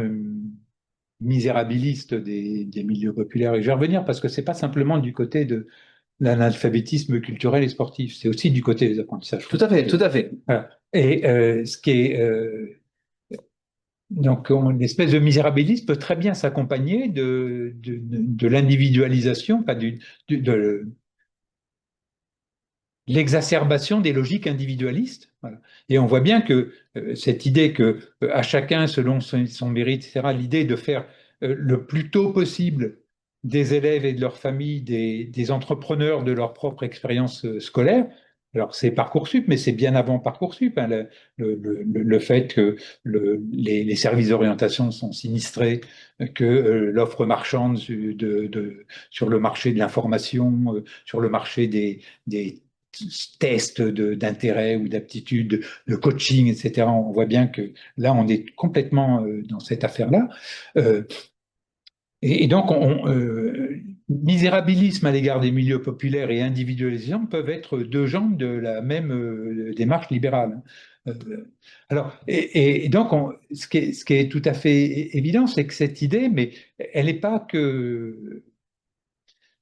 misérabiliste des milieux populaires. Et je vais revenir parce que c'est pas simplement du côté de l'analphabétisme culturel et sportif, c'est aussi du côté des apprentissages. Tout à fait, tout à fait. Voilà. Et ce qui est donc l'espèce de misérabilisme peut très bien s'accompagner de l'individualisation, pas de l'exacerbation des logiques individualistes. Voilà. Et on voit bien que cette idée que à chacun selon son mérite, etc., l'idée de faire le plus tôt possible des élèves et de leurs familles des entrepreneurs de leur propre expérience scolaire. Alors c'est Parcoursup, mais c'est bien avant Parcoursup, hein, le fait que les services d'orientation sont sinistrés, que l'offre marchande sur le marché de l'information, sur le marché des tests d'intérêt ou d'aptitude, de coaching, etc. On voit bien que là, on est complètement dans cette affaire-là. Euh, et donc, misérabilisme à l'égard des milieux populaires et individualisation peuvent être deux jambes de la même démarche libérale. Alors, et donc, ce qui est tout à fait évident, c'est que cette idée, mais elle n'est pas que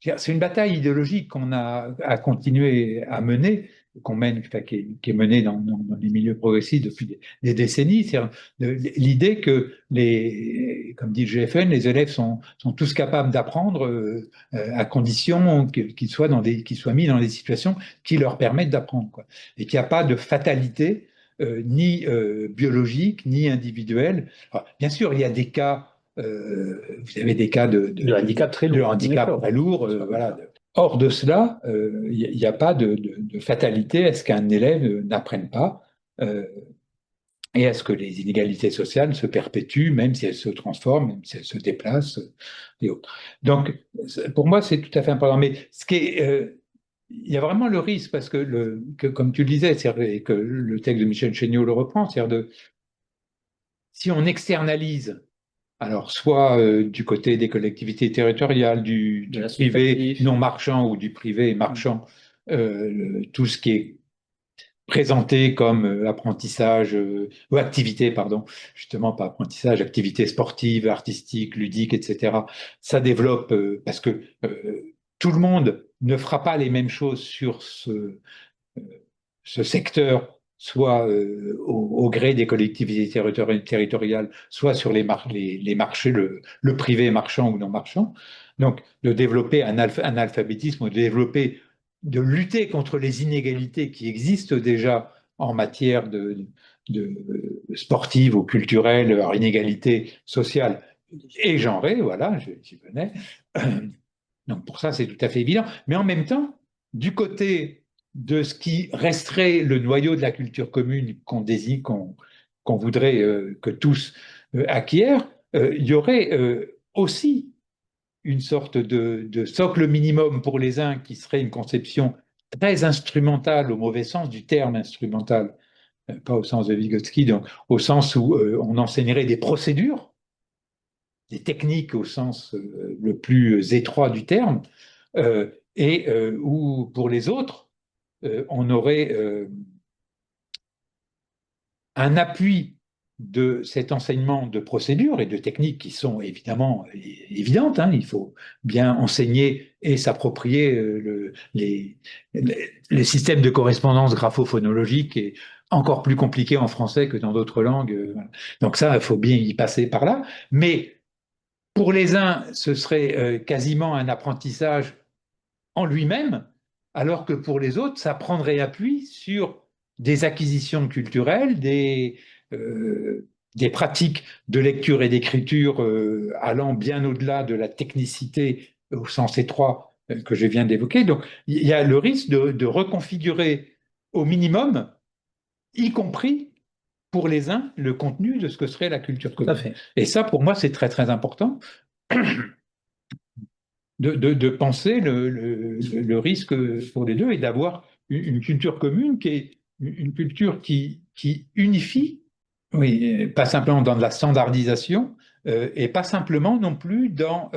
c'est une bataille idéologique qu'on a à continuer à mener, qu'on mène, enfin, qui est menée dans les milieux progressistes depuis des décennies. C'est l'idée que comme dit le GFN, les élèves sont tous capables d'apprendre à condition qu'ils soient qu'ils soient mis dans des situations qui leur permettent d'apprendre, quoi. Et qu'il n'y a pas de fatalité ni biologique ni individuelle. Alors, bien sûr, il y a des cas. Vous avez des cas de handicap très lourd. de handicap très lourd, voilà. Hors de cela, il n'y a pas de fatalité à ce qu'un élève n'apprenne pas et à ce que les inégalités sociales se perpétuent, même si elles se transforment, même si elles se déplacent et autres. Donc, pour moi, c'est tout à fait important. Mais il y a vraiment le risque, parce que comme tu le disais, et que le texte de Michel Chéniaud le reprend, c'est-à-dire si on externalise, alors soit du côté des collectivités territoriales, du privé non marchand ou du privé marchand, tout ce qui est présenté comme apprentissage ou activité, pardon, justement pas apprentissage, activité sportive, artistique, ludique, etc. Ça développe parce que tout le monde ne fera pas les mêmes choses sur ce secteur, soit au gré des collectivités territoriales, soit sur les marchés, le privé marchand ou non marchand. Donc, de développer un alphabétisme, de lutter contre les inégalités qui existent déjà en matière de sportive ou culturelle, alors inégalité sociale et genrée, voilà, j'y venais. Donc pour ça, c'est tout à fait évident. Mais en même temps, du côté de ce qui resterait le noyau de la culture commune qu'on désigne, qu'on voudrait que tous acquièrent, il y aurait aussi une sorte de socle minimum pour les uns qui serait une conception très instrumentale au mauvais sens du terme instrumental, pas au sens de Vygotsky, donc au sens où on enseignerait des procédures, des techniques au sens le plus étroit du terme, et où pour les autres, on aurait un appui de cet enseignement de procédures et de techniques qui sont évidemment évidentes. Hein. Il faut bien enseigner et s'approprier les systèmes de correspondance graphophonologique et encore plus compliqué en français que dans d'autres langues. Voilà. Donc ça, il faut bien y passer par là. Mais pour les uns, ce serait quasiment un apprentissage en lui-même, alors que pour les autres, ça prendrait appui sur des acquisitions culturelles, des pratiques de lecture et d'écriture allant bien au-delà de la technicité au sens étroit que je viens d'évoquer. Donc, il y a le risque de reconfigurer au minimum, y compris pour les uns, le contenu de ce que serait la culture commune. Et ça, pour moi, c'est très, très important de penser le risque pour les deux et d'avoir une culture commune qui est une culture qui unifie, oui, pas simplement dans de la standardisation et pas simplement non plus dans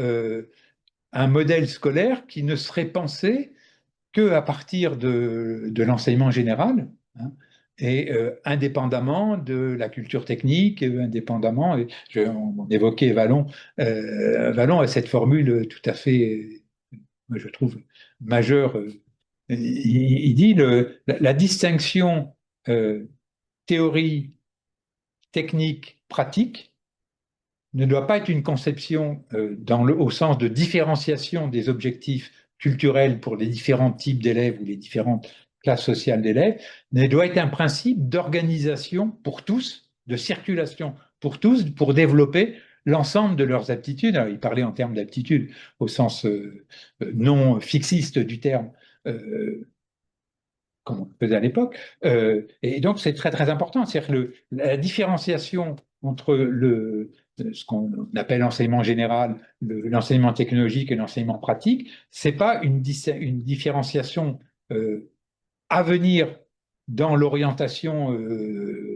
un modèle scolaire qui ne serait pensé qu'à partir de l'enseignement général, hein, et indépendamment de la culture technique, indépendamment, on évoquait Vallon, Vallon a cette formule tout à fait, je trouve, majeure. Il dit la distinction théorie, technique, pratique ne doit pas être une conception au sens de différenciation des objectifs culturels pour les différents types d'élèves ou les différentes classes sociales d'élèves, mais doit être un principe d'organisation pour tous, de circulation pour tous, pour développer l'ensemble de leurs aptitudes. Alors, il parlait en termes d'aptitudes au sens non fixiste du terme, comme on le faisait à l'époque. Et donc, c'est très, très important. C'est-à-dire que la différenciation entre ce qu'on appelle l'enseignement général, l'enseignement technologique et l'enseignement pratique, c'est pas une différenciation à venir dans l'orientation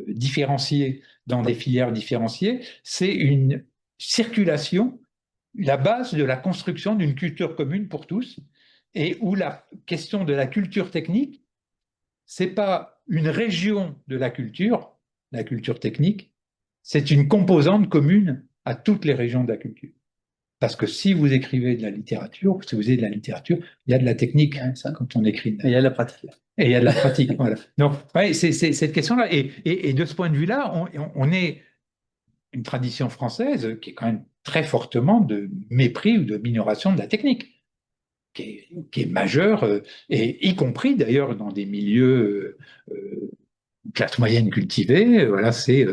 différenciée, dans des filières différenciées, c'est une circulation, la base de la construction d'une culture commune pour tous, et où la question de la culture technique, c'est pas une région de la culture technique, c'est une composante commune à toutes les régions de la culture. Parce que si vous écrivez de la littérature, si vous avez de la littérature, il y a de la technique quand on écrit. Et il y a la pratique. Et il y a de la pratique, voilà. Donc, ouais, c'est cette question-là. Et de ce point de vue-là, on est une tradition française qui est quand même très fortement de mépris ou de minoration de la technique, qui est majeure, et y compris d'ailleurs dans des milieux classe moyenne cultivée. Voilà, c'est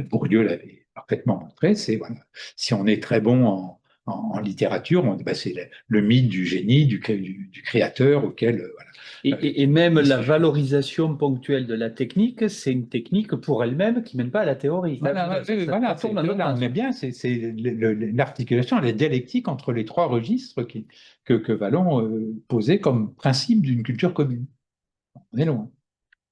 Bourdieu l'avait parfaitement montré. C'est voilà, si on est très bon en littérature, bah, c'est le mythe du génie, du créateur auquel voilà. Et même la valorisation ponctuelle de la technique, c'est une technique pour elle-même qui ne mène pas à la théorie. Voilà, voilà, Ça tourne dans l'autre là, on sens. est bien, c'est l'articulation, la dialectique entre les trois registres que Vallon posait comme principe d'une culture commune. On est loin.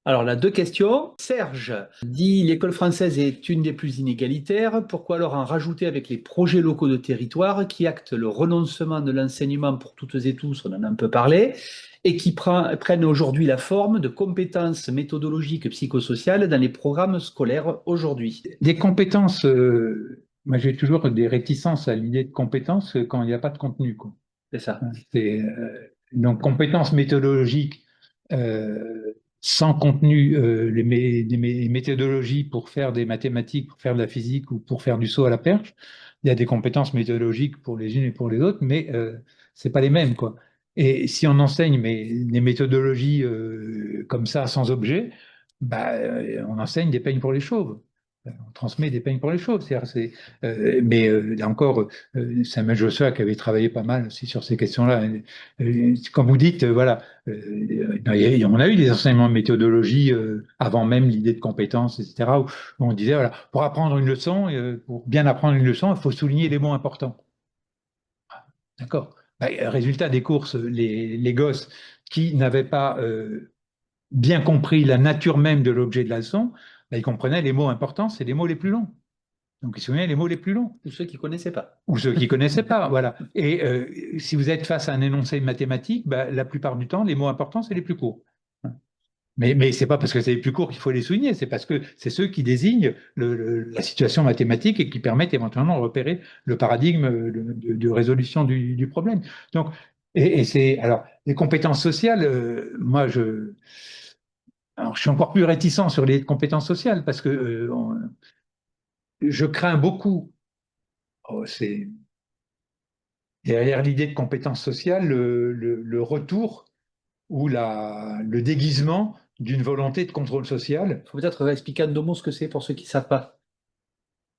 Alors, là, deux questions. Serge dit l'école française est une des plus inégalitaires. Pourquoi alors en rajouter avec les projets locaux de territoire qui actent le renoncement de l'enseignement pour toutes et tous, on en a un peu parlé, et qui prennent aujourd'hui la forme de compétences méthodologiques psychosociales dans les programmes scolaires aujourd'hui? Des compétences, moi j'ai toujours des réticences à l'idée de compétences quand il n'y a pas de contenu, quoi. C'est ça. Donc compétences méthodologiques euh, sans contenu, des méthodologies pour faire des mathématiques, pour faire de la physique ou pour faire du saut à la perche. Il y a des compétences méthodologiques pour les unes et pour les autres, mais c'est pas les mêmes, quoi. Et si on enseigne des méthodologies comme ça, sans objet, bah, on enseigne des peignes pour les chauves. On transmet des peignes pour les chauves. Mais là encore, Samuel Joshua qui avait travaillé pas mal aussi sur ces questions-là. Quand vous dites, voilà, on a eu des enseignements de méthodologie avant même l'idée de compétences, etc., où on disait, voilà, pour apprendre une leçon, pour bien apprendre une leçon, il faut souligner les mots importants. D'accord. Bah, résultat des courses, les gosses qui n'avaient pas bien compris la nature même de l'objet de la leçon, bah, ils comprenaient les mots importants, c'est les mots les plus longs. Donc, ils se souvenaient les mots les plus longs. Ou ceux qui ne connaissaient pas. Ou ceux qui ne connaissaient pas, voilà. Et si vous êtes face à un énoncé mathématique, bah, la plupart du temps, les mots importants, c'est les plus courts. Mais ce n'est pas parce que c'est les plus courts qu'il faut les souligner, c'est parce que c'est ceux qui désignent la situation mathématique et qui permettent éventuellement de repérer le paradigme de résolution du problème. Donc, alors, les compétences sociales, moi, alors, je suis encore plus réticent sur les compétences sociales parce que je crains beaucoup, c'est derrière l'idée de compétences sociales, le retour ou le déguisement d'une volonté de contrôle social. Il faut peut-être expliquer en deux mots ce que c'est pour ceux qui ne savent pas.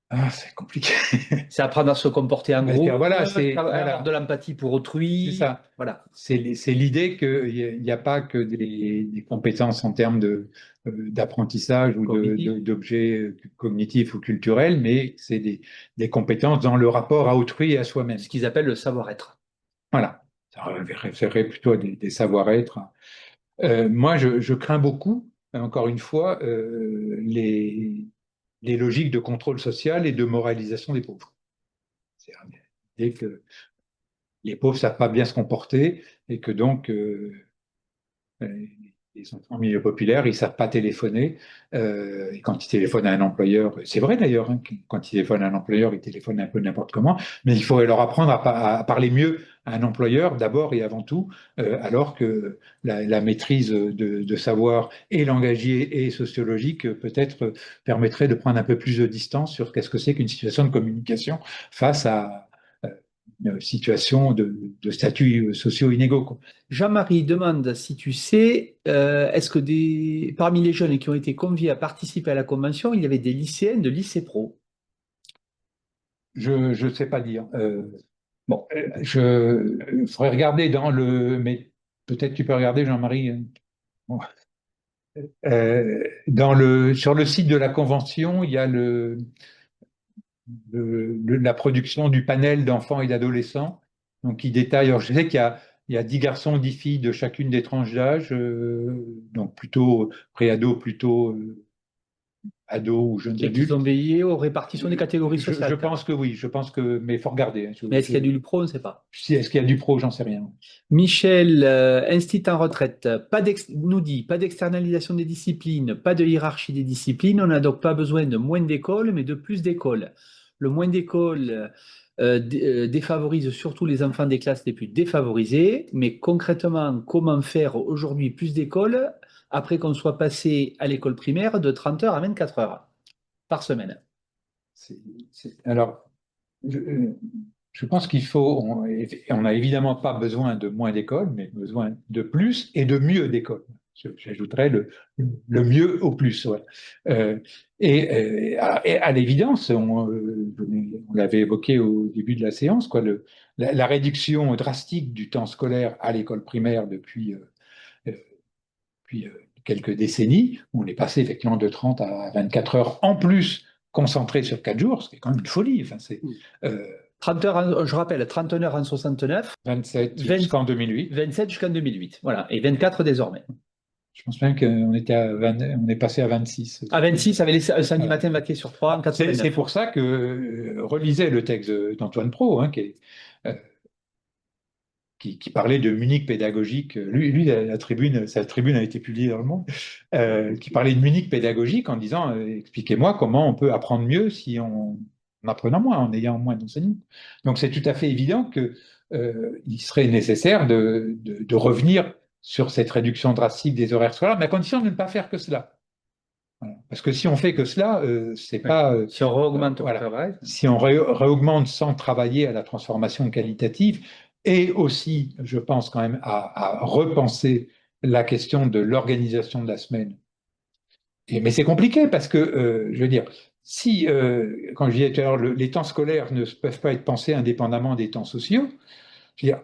Ah, c'est compliqué. C'est apprendre à se comporter en groupe, Voilà, avoir de l'empathie pour autrui. c'est ça. Voilà. C'est l'idée qu'il n'y a pas que des compétences en termes d'apprentissage ou d'objets cognitifs ou culturels, mais c'est des compétences dans le rapport à autrui et à soi-même. Ce qu'ils appellent le savoir-être. Voilà. Ça référerait plutôt à des savoir-être. Moi, je crains beaucoup, encore une fois, les logiques de contrôle social et de moralisation des pauvres. C'est l'idée que les pauvres ne savent pas bien se comporter et que donc les enfants en milieu populaire, ils ne savent pas téléphoner. Et quand ils téléphonent à un employeur, c'est vrai d'ailleurs, hein, quand ils téléphonent à un employeur, ils téléphonent un peu n'importe comment, mais il faut leur apprendre à parler mieux à un employeur d'abord et avant tout, alors que la maîtrise de savoir et langagier et sociologique peut-être permettrait de prendre un peu plus de distance sur qu'est-ce que c'est qu'une situation de communication face à une situation de statuts sociaux inégaux, quoi. Jean-Marie demande si tu sais, est-ce que parmi les jeunes qui ont été conviés à participer à la convention, il y avait des lycéens de lycée pro? Je ne sais pas dire. Bon, il faudrait regarder mais peut-être tu peux regarder, Jean-Marie. Bon. Sur le site de la convention, il y a la production du panel d'enfants et d'adolescents, donc qui détaille. Alors, je sais il y a 10 garçons, 10 filles de chacune des tranches d'âge, donc plutôt pré-ado, plutôt ados ou jeunes Et qu'ils adultes. ont veillé aux répartitions des catégories sociales. Je pense que oui, mais il faut regarder, hein. Mais est-ce qu'il y a du pro? On ne sait pas. Est-ce qu'il y a du pro? J'en sais rien. Michel, instit en retraite, nous dit pas d'externalisation des disciplines, pas de hiérarchie des disciplines. On n'a donc pas besoin de moins d'écoles, mais de plus d'écoles. le moins d'écoles défavorise surtout les enfants des classes les plus défavorisées. Mais concrètement, comment faire aujourd'hui plus d'écoles après qu'on soit passé à l'école primaire de 30 heures à 24 heures par semaine? C'est- Alors, je, je pense qu'il faut, on n'a évidemment pas besoin de moins d'écoles, mais besoin de plus et de mieux d'écoles. J'ajouterais le mieux au plus. Ouais. Euh, et à l'évidence, on l'avait évoqué au début de la séance, quoi, la réduction drastique du temps scolaire à l'école primaire depuis quelques décennies, où on est passé effectivement de 30 à 24 heures en plus concentré sur 4 jours, ce qui est quand même une folie. Enfin, c'est, euh, 30 heures, je rappelle, 31 heures en 69, 27 20 jusqu'en 2008. 27 jusqu'en 2008. Voilà, et 24 désormais. Je pense même qu'on était on est passé à 26. À 26, avec les samedi Voilà. matin vaqué sur 3 en C'est 89. pour ça que relisez le texte d'Antoine Pro, hein, euh, qui parlait de Munich pédagogique. Lui sa tribune a été publiée dans Le Monde, qui parlait de Munich pédagogique en disant expliquez-moi comment on peut apprendre mieux si en apprenant moins, en ayant moins d'enseignements. Donc c'est tout à fait évident que il serait nécessaire de revenir sur cette réduction drastique des horaires scolaires, mais à condition de ne pas faire que cela. Voilà. Parce que si on fait que cela, c'est pas Si on augmente, voilà. Si on réaugmente sans travailler à la transformation qualitative, et aussi, je pense quand même à repenser la question de l'organisation de la semaine. Mais c'est compliqué parce que, je veux dire, si, quand je disais tout à l'heure, les temps scolaires ne peuvent pas être pensés indépendamment des temps sociaux, je veux dire,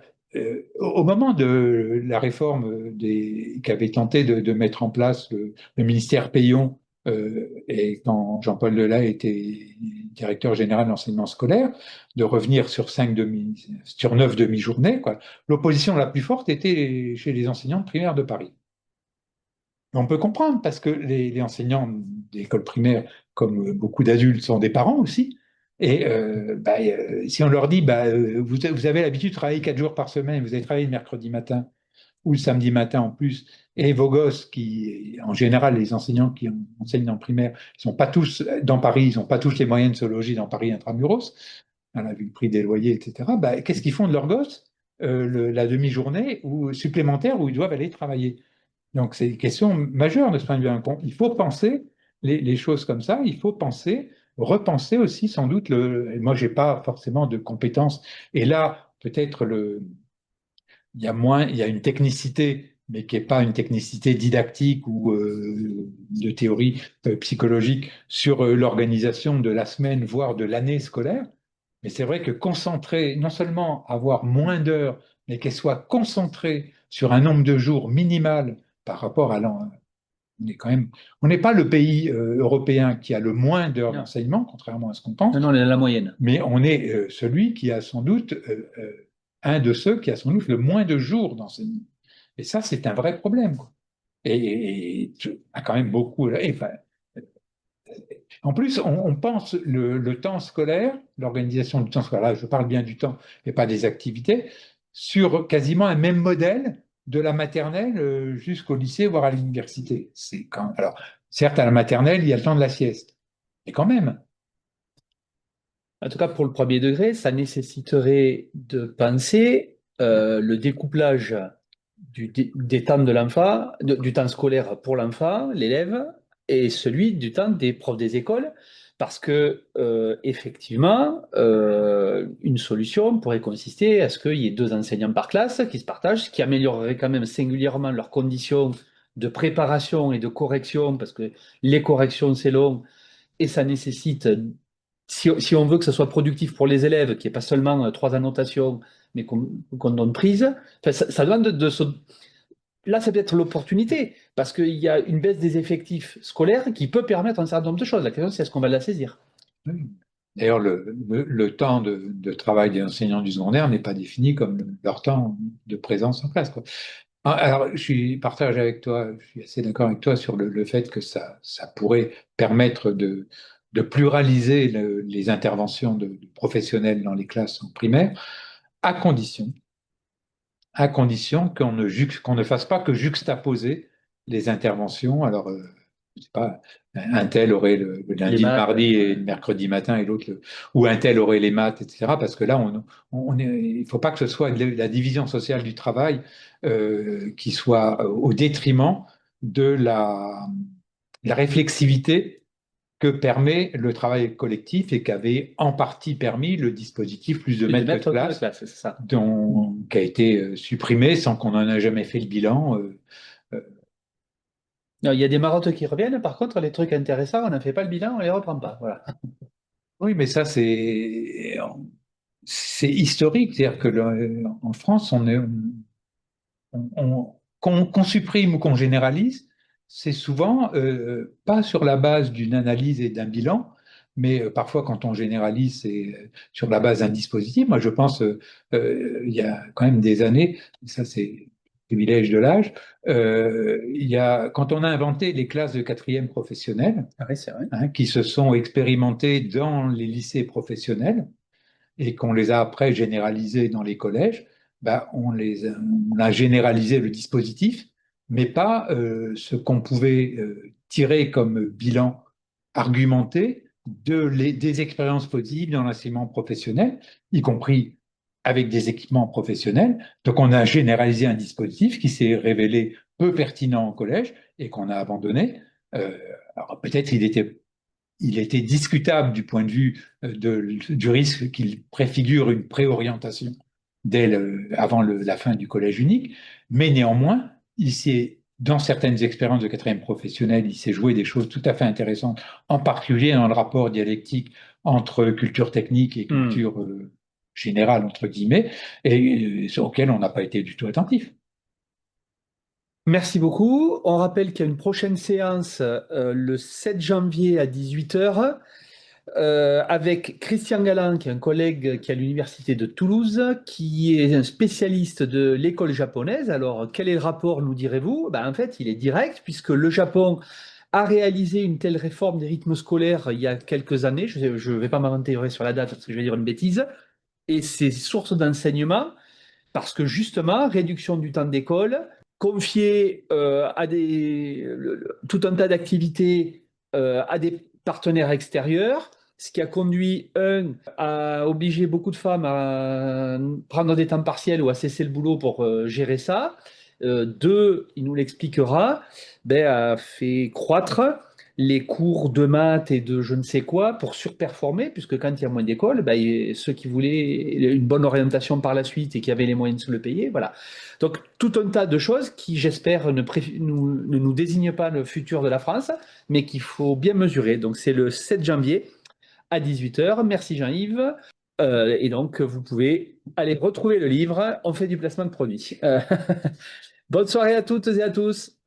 au moment de la réforme qu'avait tenté de mettre en place le ministère Payon, et quand Jean-Paul Delay était directeur général de l'enseignement scolaire, de revenir sur 9 demi-journées, quoi. L'opposition la plus forte était chez les enseignants de primaire de Paris. On peut comprendre parce que les enseignants d'école primaire, comme beaucoup d'adultes, sont des parents aussi. Et si on leur dit, vous avez l'habitude de travailler 4 jours par semaine, vous avez travaillé le mercredi matin ou le samedi matin en plus, et vos gosses qui, en général, les enseignants qui enseignent en primaire, ils sont pas tous dans Paris, ils n'ont pas tous les moyens de se loger dans Paris intramuros, on a vu le prix des loyers, etc. Qu'est-ce qu'ils font de leurs gosses la demi-journée ou supplémentaire où ils doivent aller travailler? Donc, c'est une question majeure de ce point de vue. Il faut penser les choses comme ça. Il faut repenser aussi sans doute moi, j'ai pas forcément de compétences. Et là, peut-être il y a une technicité, mais qui n'est pas une technicité didactique ou de théorie psychologique sur l'organisation de la semaine, voire de l'année scolaire. Mais c'est vrai que concentrer, non seulement avoir moins d'heures, mais qu'elles soient concentrées sur un nombre de jours minimal par rapport à l'an. On n'est pas le pays européen qui a le moins d'heures Non, d'enseignement, contrairement à ce qu'on pense, non, la moyenne. mais on est celui qui a sans doute, un de ceux qui a sans doute le moins de jours d'enseignement. Et ça, c'est un vrai problème, quoi. Et tu as quand même beaucoup. Enfin, en plus, on pense le temps scolaire, l'organisation du temps scolaire, là, je parle bien du temps et pas des activités, sur quasiment un même modèle de la maternelle jusqu'au lycée, voire à l'université. Alors, certes, à la maternelle, il y a le temps de la sieste, mais quand même. En tout cas, pour le premier degré, ça nécessiterait de penser le découplage des temps de l'enfant, du temps scolaire pour l'enfant, l'élève, et celui du temps des profs des écoles, parce que effectivement, une solution pourrait consister à ce qu'il y ait deux enseignants par classe qui se partagent, ce qui améliorerait quand même singulièrement leurs conditions de préparation et de correction, parce que les corrections, c'est long, et ça nécessite, si on veut que ce soit productif pour les élèves, qu'il n'y ait pas seulement trois annotations, mais qu'on donne prise, enfin, ça demande Là, c'est peut-être l'opportunité, parce qu'il y a une baisse des effectifs scolaires qui peut permettre un certain nombre de choses. La question, c'est est-ce qu'on va la saisir? Oui. D'ailleurs, le temps de travail des enseignants du secondaire n'est pas défini comme leur temps de présence en classe, quoi. Alors, partage avec toi, je suis assez d'accord avec toi sur le fait que ça pourrait permettre de pluraliser les interventions de professionnels dans les classes en primaire, à condition, à condition qu'on ne fasse pas que juxtaposer les interventions. Alors, je sais pas, un tel aurait le Les lundi, le maths, mardi et ouais. le mercredi matin et l'autre, ou un tel aurait les maths, etc. Parce que là, il ne faut pas que ce soit la division sociale du travail qui soit au détriment de la réflexivité que permet le travail collectif et qu'avait en partie permis le dispositif plus de Plus de maîtres que de maîtres que de classe, classe, c'est ça. Mm. qui a été supprimé sans qu'on en ait jamais fait le bilan. Euh, Non, il y a des marottes qui reviennent, par contre, les trucs intéressants, on n'en fait pas le bilan, on les reprend pas. Voilà. oui, mais ça, c'est historique. C'est-à-dire que en France, qu'on supprime ou qu'on généralise, c'est souvent pas sur la base d'une analyse et d'un bilan, mais parfois quand on généralise, c'est sur la base d'un dispositif. Moi, je pense, il y a quand même des années, ça c'est le privilège de l'âge, quand on a inventé les classes de quatrième professionnelle, Ah oui, c'est vrai. hein, qui se sont expérimentées dans les lycées professionnels, et qu'on les a après généralisés dans les collèges, bah, on a généralisé le dispositif, mais pas ce qu'on pouvait tirer comme bilan argumenté des expériences positives dans l'enseignement professionnel, y compris avec des équipements professionnels. Donc on a généralisé un dispositif qui s'est révélé peu pertinent au collège et qu'on a abandonné. Alors peut-être il était discutable du point de vue du risque qu'il préfigure une préorientation avant la fin du collège unique, mais néanmoins, dans certaines expériences de quatrième professionnel, il s'est joué des choses tout à fait intéressantes, en particulier dans le rapport dialectique entre culture technique et Hmm. culture générale, entre guillemets, et sur lequel on n'a pas été du tout attentif. Merci beaucoup. On rappelle qu'il y a une prochaine séance le 7 janvier à 18 h avec Christian Galland, qui est un collègue qui est à l'Université de Toulouse, qui est un spécialiste de l'école japonaise. Alors, quel est le rapport, nous direz-vous? Ben, en fait, il est direct, puisque le Japon a réalisé une telle réforme des rythmes scolaires il y a quelques années. Je ne vais pas m'aventurer sur la date parce que je vais dire une bêtise. Et c'est source d'enseignement parce que justement, réduction du temps d'école, confier tout un tas d'activités à des partenaires extérieurs, ce qui a conduit, à obliger beaucoup de femmes à prendre des temps partiels ou à cesser le boulot pour gérer ça. Deux, il nous l'expliquera, ben, a fait croître les cours de maths et de je ne sais quoi pour surperformer, puisque quand il y a moins d'écoles, ben, ceux qui voulaient une bonne orientation par la suite et qui avaient les moyens de se le payer, voilà. Donc tout un tas de choses qui, j'espère, ne nous désignent pas le futur de la France, mais qu'il faut bien mesurer. Donc c'est le 7 janvier à 18 h. Merci Jean-Yves. Et donc vous pouvez aller retrouver le livre. On fait du placement de produits. Bonne soirée à toutes et à tous.